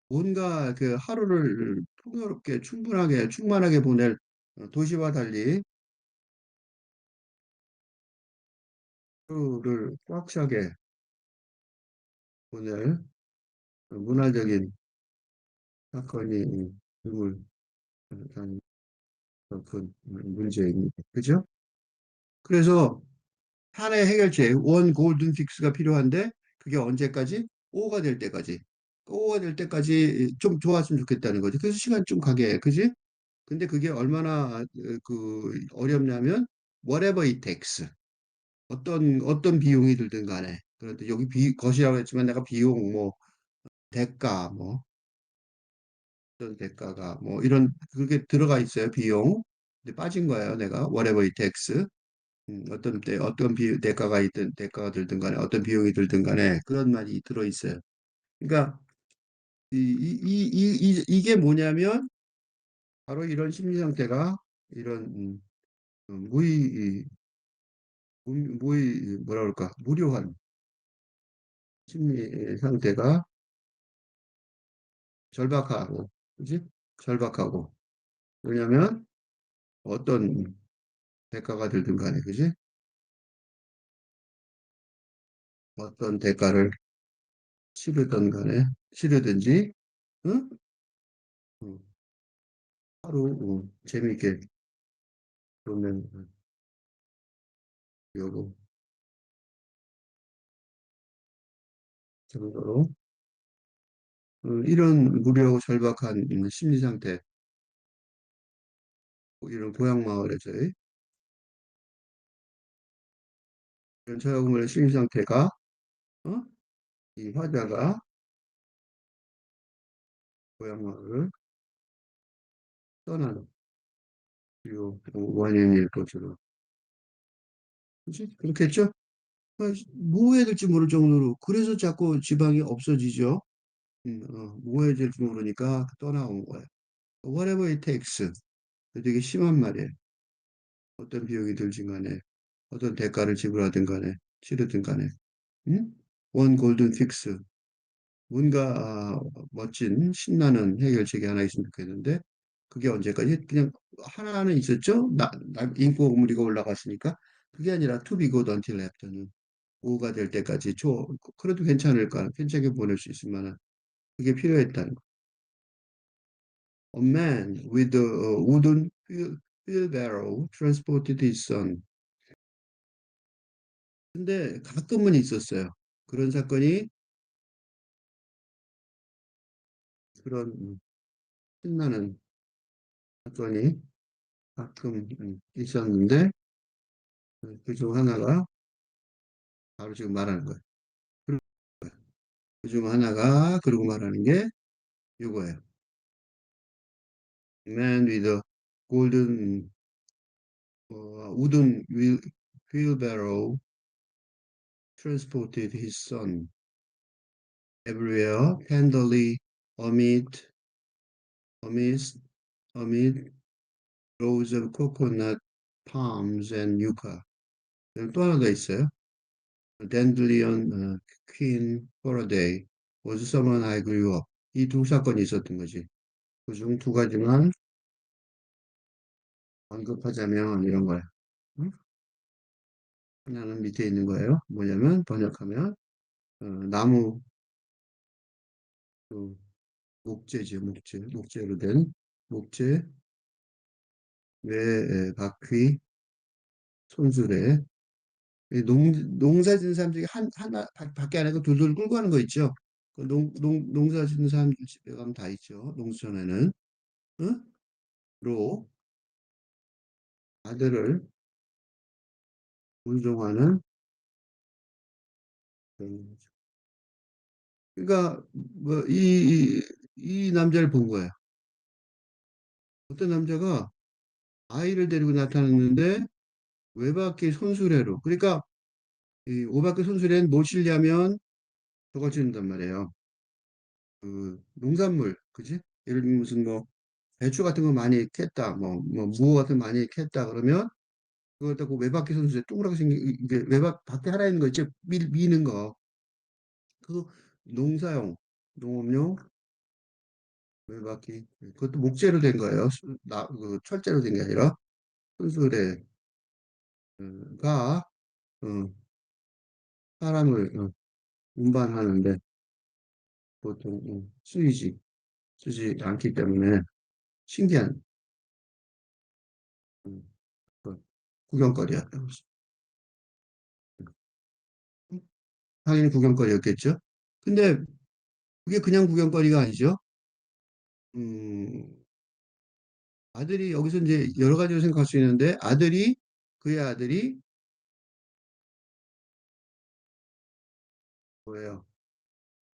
Speaker 1: 뭔가 그 하루를 풍요롭게 충만하게 보낼 도시와 달리 하루를 꽉 차게 보낼 문화적인 사건이 드물 한 큰 문제입니다. 그죠? 그래서 하나의 해결책, 원 골든 픽스가 필요한데 그게 언제까지? 오후가 될 때까지. 오후가 될 때까지 좀 좋았으면 좋겠다는 거지. 그래서 시간 좀 가게 해. 그지? 근데 그게 얼마나 어렵냐면 whatever it takes. 어떤 비용이 들든 간에. 그런데 여기 것이라고 했지만 내가 비용 뭐 대가 뭐 어떤 대가가 뭐 이런 그게 들어가 있어요. 비용. 근데 빠진 거예요. 내가 whatever it takes. 어떤 대가가 있든 대가가 들든 간에 어떤 비용이 들든 간에 그런 말이 들어 있어요. 그러니까 이게 뭐냐면 바로 이런 심리 상태가 이런 무의 무의 뭐라 그럴까 무료한 심리 상태가 절박하고 그지? 절박하고 왜냐면 어떤 대가가 들든 간에 그지? 어떤 대가를 치르든 간에 치르든지 응? 응, 하루 재미있게 보면 요거 정도로 이런 무료하고 절박한 심리 상태 이런 고향 마을에서의 이런 저항의 심리 상태가 어? 이 화자가 고향 마을을 떠나는 주요 원인일 것으로 그치? 그렇겠죠? 뭐 해야 될지 모를 정도로 그래서 자꾸 지방이 없어지죠. 뭐 해야 될지 모르니까 떠나온 거예요. Whatever it takes. 되게 심한 말이에요. 어떤 비용이 들진 간에 어떤 대가를 지불하든 간에 치르든 간에 응? 원 골든 픽스 뭔가 멋진 신나는 해결책이 하나 있으면 좋겠는데 그게 언제까지 그냥 하나는 있었죠. 인구 오므리가 올라갔으니까 그게 아니라 to be good until after는 오후가 될 때까지 그래도 괜찮을까 괜찮게 보낼 수 있을 만한 그게 필요했다는 거. A man with a wooden wheelbarrow transported his son. 근데 가끔은 있었어요. 그런 사건이 그런 신나는 사건이 가끔 있었는데 그중 하나가 바로 지금 말하는 거예요. 그중 하나가 그러고 말하는 게 이거예요. Man with a golden wooden wheelbarrow transported his son everywhere tenderly amid amidst amid rows of coconut palms and yucca. 여기 또 하나 더 있어요. Dandelion Queen for a day was someone I grew up. 이 두 사건이 있었던 거지. 그중 두 가지만 언급하자면 이런 거야. 응? 하나는 밑에 있는 거예요. 뭐냐면 번역하면 나무 그 목재지 목재로 된 목재 외 바퀴 손수레 농사 짓는 사람들이 하나 밖에 안 하고 둘둘 끌고 가는 거 있죠. 농사 짓는 사람들 집에 가면 다 있죠. 농촌에는 응? 로 아들을 운송하는 그런 거죠. 그러니까 이 남자를 본 거예요. 어떤 남자가 아이를 데리고 나타났는데 외박기 손수레로. 그러니까 이 오바크 손수레는 뭘 실냐면 저거 짓는단 말이에요. 그 농산물, 그지? 예를 들면 무슨 뭐 배추 같은 거 많이 캤다, 뭐 무어 같은 거 많이 캤다 그러면 그걸 갖다 그 외박기 손수레 동그랗게 생긴 이게 외박 밖에 하나 있는 거 있지? 미는 거. 그 농사용, 농업용 외박기. 그것도 목재로 된 거예요. 철제로 된 게 아니라 손수레가 사람을 운반하는데 보통 쓰지 않기 때문에 신기한 음, 그 구경거리였던 거죠. 당연히 구경거리였겠죠. 근데 그게 그냥 구경거리가 아니죠. 음, 아들이 여기서 이제 여러 가지로 생각할 수 있는데 그의 아들이 뭐예요?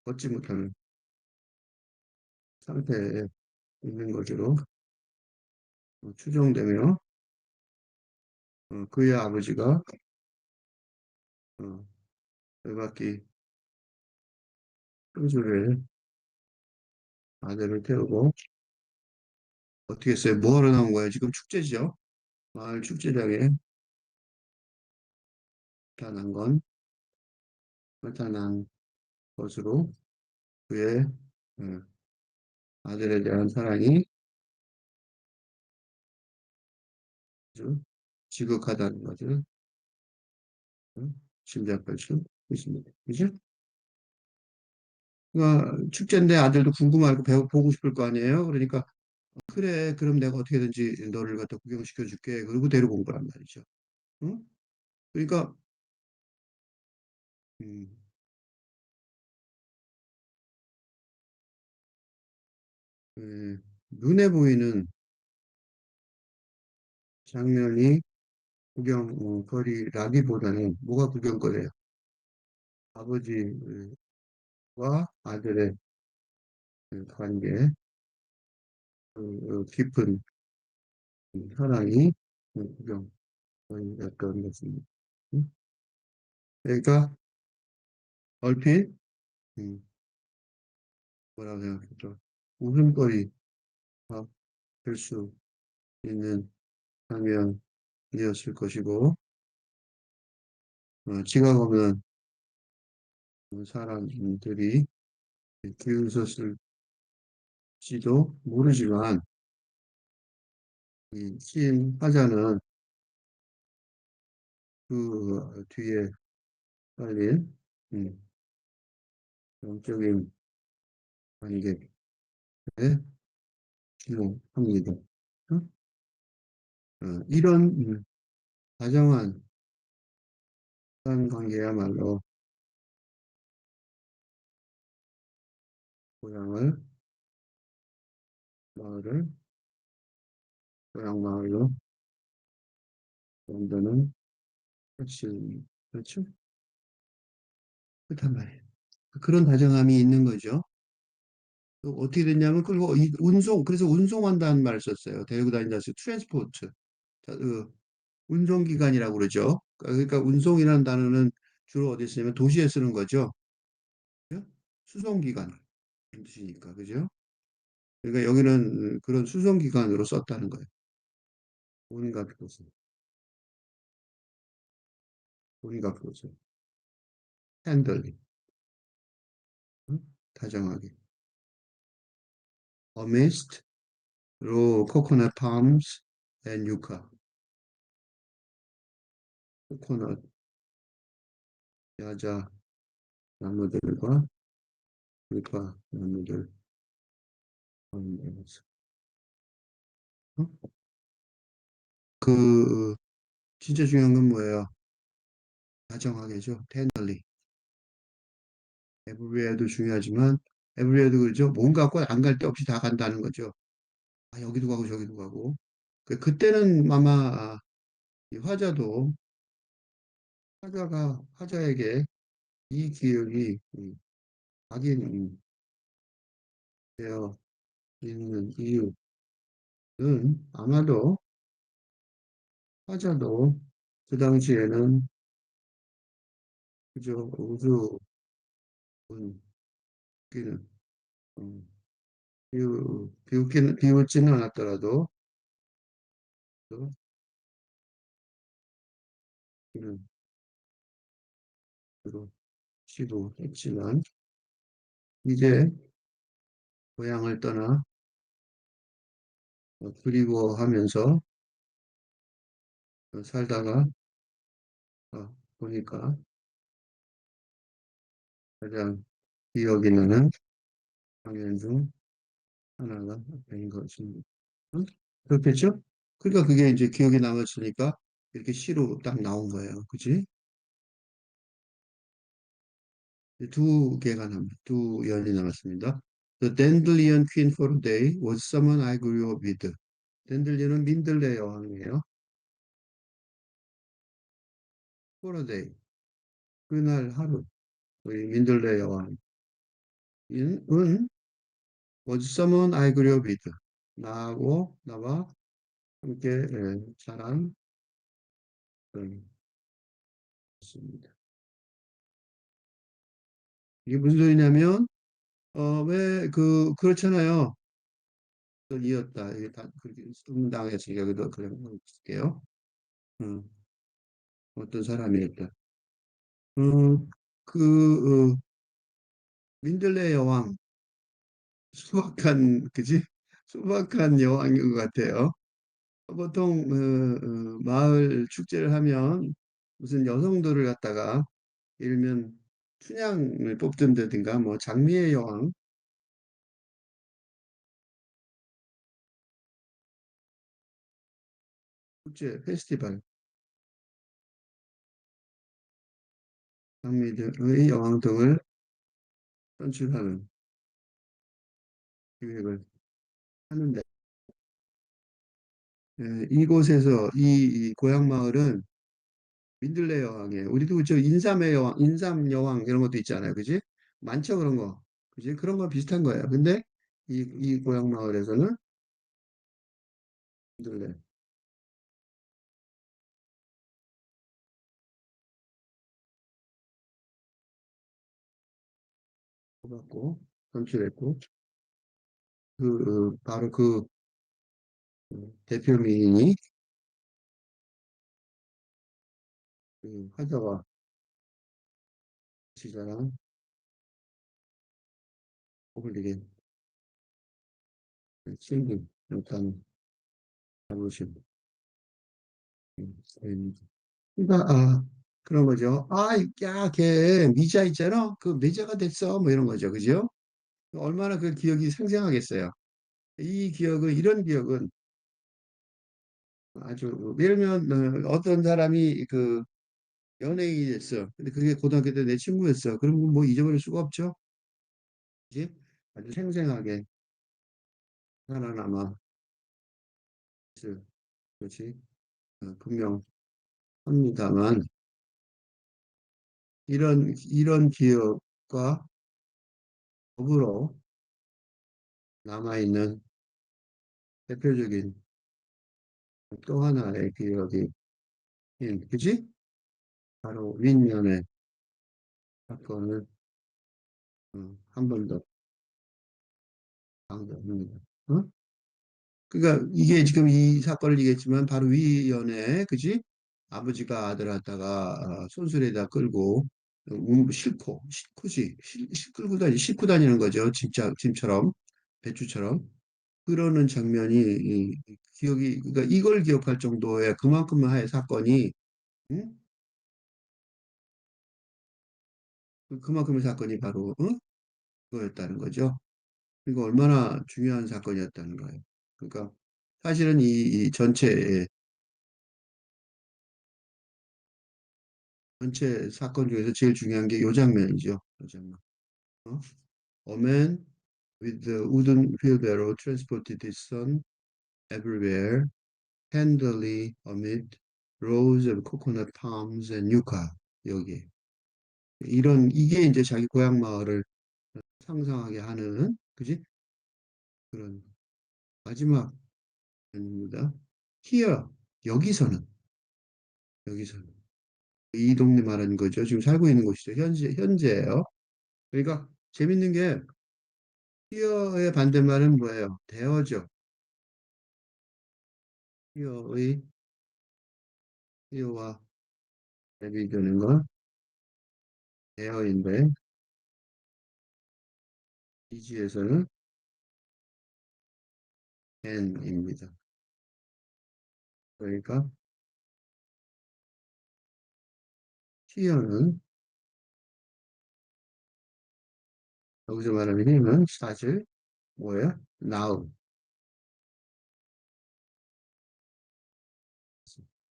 Speaker 1: 걷지 못하는 상태에 있는 것으로 추정되며 그의 아버지가 어, 외박기 끈줄에 아들을 태우고 어떻게 했어요? 뭐 하러 나온 거예요? 지금 축제죠? 마을 축제장에 나타난 건 나타난 것으로 그의 어, 아들에 대한 사랑이 아주 지극하다는 것을 짐작할 수 있습니다. 그죠? 그러니까 축제인데 아들도 궁금하고 보고 싶을 거 아니에요? 그러니까 그래, 그럼 내가 어떻게든지 너를 갖다 구경시켜 줄게. 그리고 데리고 온 거란 말이죠. 응? 그러니까 음, 눈에 보이는 장면이 구경거리라기보다는 뭐가 구경거리예요? 아버지와 아들의 그 관계, 깊은 사랑이 구경거리였던 것입니다. 음? 그러니까 얼핏 음, 뭐라고 생각했죠? 웃음거리가 될 수 있는 장면이었을 것이고 지각 없는 사람들이 비웃었을지도 모르지만 이 화자는 그 뒤에 깔린 음, 영적인 관계에 주목합니다. 어? 이런 다정한 관계야말로 고향을 마을을 고향 마을로 만드는 핵심 그렇죠? 그렇단 말이에요. 그런 다정함이 있는 거죠. 또 어떻게 됐냐면 그리고 이 그래서 운송한다는 말을 썼어요. 데리고 다닌다 해서 트랜스포트. 운송기관이라고 그러죠. 그러니까 운송이라는 단어는 주로 어디 쓰냐면 도시에 쓰는 거죠. 그죠? 수송기관 뜻이니까 그죠? 그러니까 여기는 그런 수송기관으로 썼다는 거예요. 온갖 것을 온갖 것을 핸들링 응? 다정하게 amidst 로 coconut palms and yucca 코코넛 야자 나무들과 유카 나무들 가운데서 어? 그 진짜 중요한 건 뭐예요? 다정하게죠. tenderly everywhere도 중요하지만 everywhere도 그렇죠. 뭔가 꼭 안 갈 데 없이 다 간다는 거죠. 아, 여기도 가고 저기도 가고. 그때는 아마 이 화자에게 이 기억이 각인되어 있는 이유는 아마도 화자도 그 당시에는 그저 우주운 끼는 비웃지는 않았더라도 또 끼는 주로 시도했지만 이제 고향을 떠나 그리워하면서 살다가 보니까 가장 기억이 나는 장면 중 하나가 된 것입니다. 응? 그렇겠죠? 그러니까 그게 이제 기억에 남았으니까 이렇게 시로 딱 나온 거예요. 그치? 이제 두 개가 두 연이 남았습니다. The Dandelion Queen for a Day was someone I grew up with. 댄들리언은 민들레 여왕이에요. For a day. 그날 하루. 우리 민들레 여왕은 was someone I grew up with. 나와 함께 자란 그런 것입니다. 이게 무슨 소리냐면 왜 그렇잖아요. 이었다. 이게 다 그렇게 응당했으니까 그래도 그런 거 쓸게요. 음, 어떤 사람이었다. 음, 민들레 여왕 수박한 그지? 수박한 여왕인 것 같아요. 보통 마을 축제를 하면 무슨 여성들을 갖다가 예를 들면 춘향을 뽑든다든가 뭐 장미의 여왕 축제 페스티벌 장미의 여왕 등을 선출하는 기획을 하는데 이곳에서 이 고향 마을은 민들레 여왕이에요. 우리도 저 인삼의 여왕, 인삼 여왕 이런 것도 있잖아요. 그지? 많죠 그런 거. 그지? 그런 거 비슷한 거예요. 근데 이 고향 마을에서는 민들레 뽑았고 선출했고 바로 대표 미인이 그 화자와 지자랑 어울리게 생긴 일단 자부심 그러니까 그런 거죠. 야, 걔 미자 있잖아. 그 미자가 됐어. 뭐 이런 거죠. 그죠? 얼마나 그 기억이 생생하겠어요. 이 기억은 이런 기억은 아주 예를 들면 어떤 사람이 그 연예인이 됐어. 근데 그게 고등학교 때 내 친구였어. 그럼 뭐 잊어버릴 수가 없죠. 그지? 아주 생생하게 살아남아 있을 것이 분명합니다만 이런 기억과 더불어 남아있는 대표적인 또 하나의 기억이 그지? 바로 윈면의 사건을 한 번 더 강조합니다. 어? 그러니까 이게 지금 이 사건을 얘기했지만 바로 위연에 그지? 아버지가 아들 갖다가 손수레에다 끌고 싣고 끌고 싣고 다니는 거죠. 진짜 짐처럼 배추처럼 그러는 장면이 기억이 그러니까 이걸 기억할 정도의 그만큼의 사건이 응? 그만큼의 사건이 바로 그거였다는 거죠. 이거 얼마나 중요한 사건이었다는 거예요. 그러니까 사실은 이 전체 사건 중에서 제일 중요한 게 이 장면이죠. 이 장면. 어? A man with the wooden wheelbarrow transported his son everywhere, handily amid rows of coconut palms and yucca. 여기 이게 이제 자기 고향 마을을 상상하게 하는 그지? 그런 마지막 입니다. Here 여기서는 이 동네 말하는 거죠. 지금 살고 있는 곳이죠. 현재예요. 그러니까 재밌는 게 here의 반대말은 뭐예요? 대어죠. here의 here와 대비되는 건 대어인데 이지에서는 and입니다. 그러니까 here는 여기서 말하는 힘은 사실 뭐예요? now.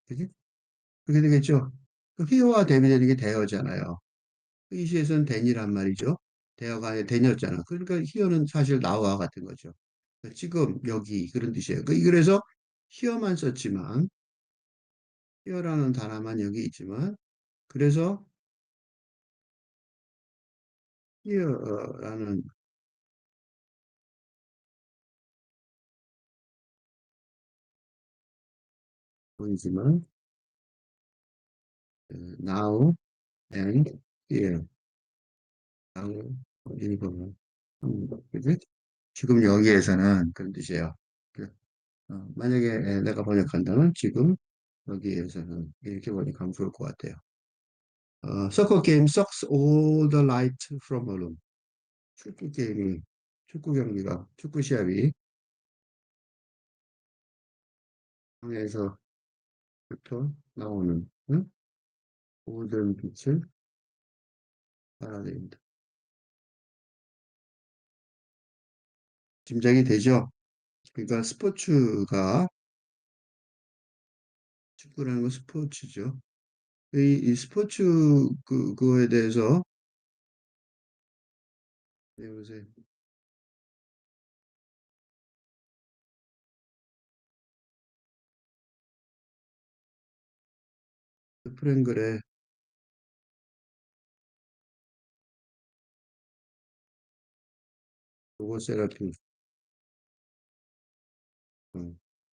Speaker 1: 그지? 그렇게 되겠죠? 그 here와 대비되는 게 대어잖아요. 이 시에서는 then이란 말이죠. 대어가 아니라 then이었잖아. 그러니까 here는 사실 now와 같은 거죠. 지금, 여기, 그런 뜻이에요. 그래서 here만 썼지만, here라는 단어만 여기 있지만, 그래서 here라는 보이지만, now and here. now, 읽으면, 그지? 지금 여기에서는 그런 뜻이에요. 그, 만약에 내가 번역한다면 지금 여기에서는 이렇게 번역하면 좋을 것 같아요. Soccer game sucks all the light from a room. 축구 게임이, 축구 경기가, 축구 시합이 방에서부터 나오는 응? 모든 빛을 빨아들인다. 짐작이 되죠? 그러니까 스포츠가, 축구라는 건 스포츠죠. 이 스포츠 그거에 대해서 요새 프랭글의 로고 세라핌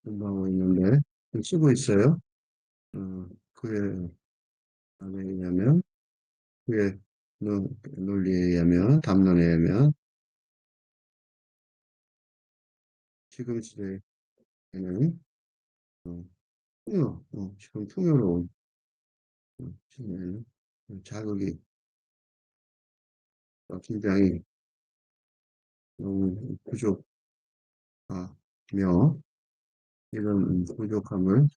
Speaker 1: 공부하고 있는데 쓰고 있어요. 그의 안에 의하면 그의 논리에 의하면 담론에 의하면 지금 시대에는 어, 지금 풍요로운 시대에는 자극이 굉장히 너무 부족하며 이런 부족함을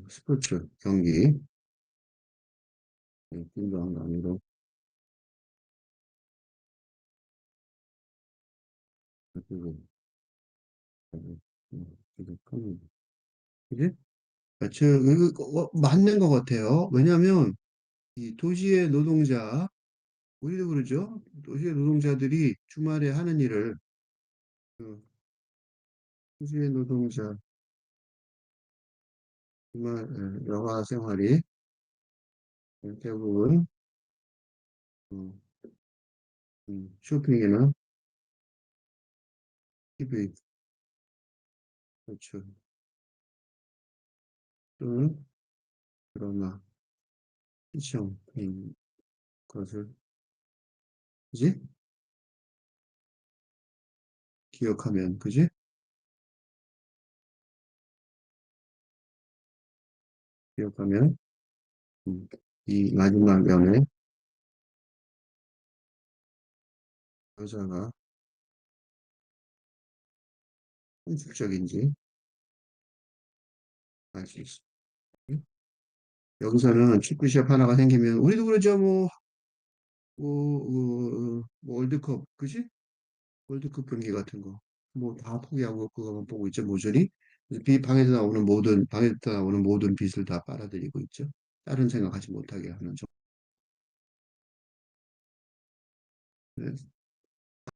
Speaker 1: 스포츠 경기 운동 강의로 가지고 부족합니다. 그지? 맞는 것 같아요. 왜냐하면 이 도시의 노동자, 우리도 그러죠. 도시의 노동자들이 주말에 하는 일을 그 도시의 노동자 주말 여가 생활이 대부분 어, 쇼핑이나 TV, 그렇죠. 또는 드라마, 시청인 것을 그지? 기억하면 그지? 기억하면 음, 이 마지막 면에 여자가 현실적인지 알 수 있어. 여기서는 축구 시합 하나가 생기면 우리도 그러죠. 뭐 월드컵 그지? 월드컵 경기 같은 거. 뭐 다 포기하고 그거만 보고 있죠. 모조리. 방에서 나오는 모든 빛을 다 빨아들이고 있죠. 다른 생각하지 못하게 하는 점. 네.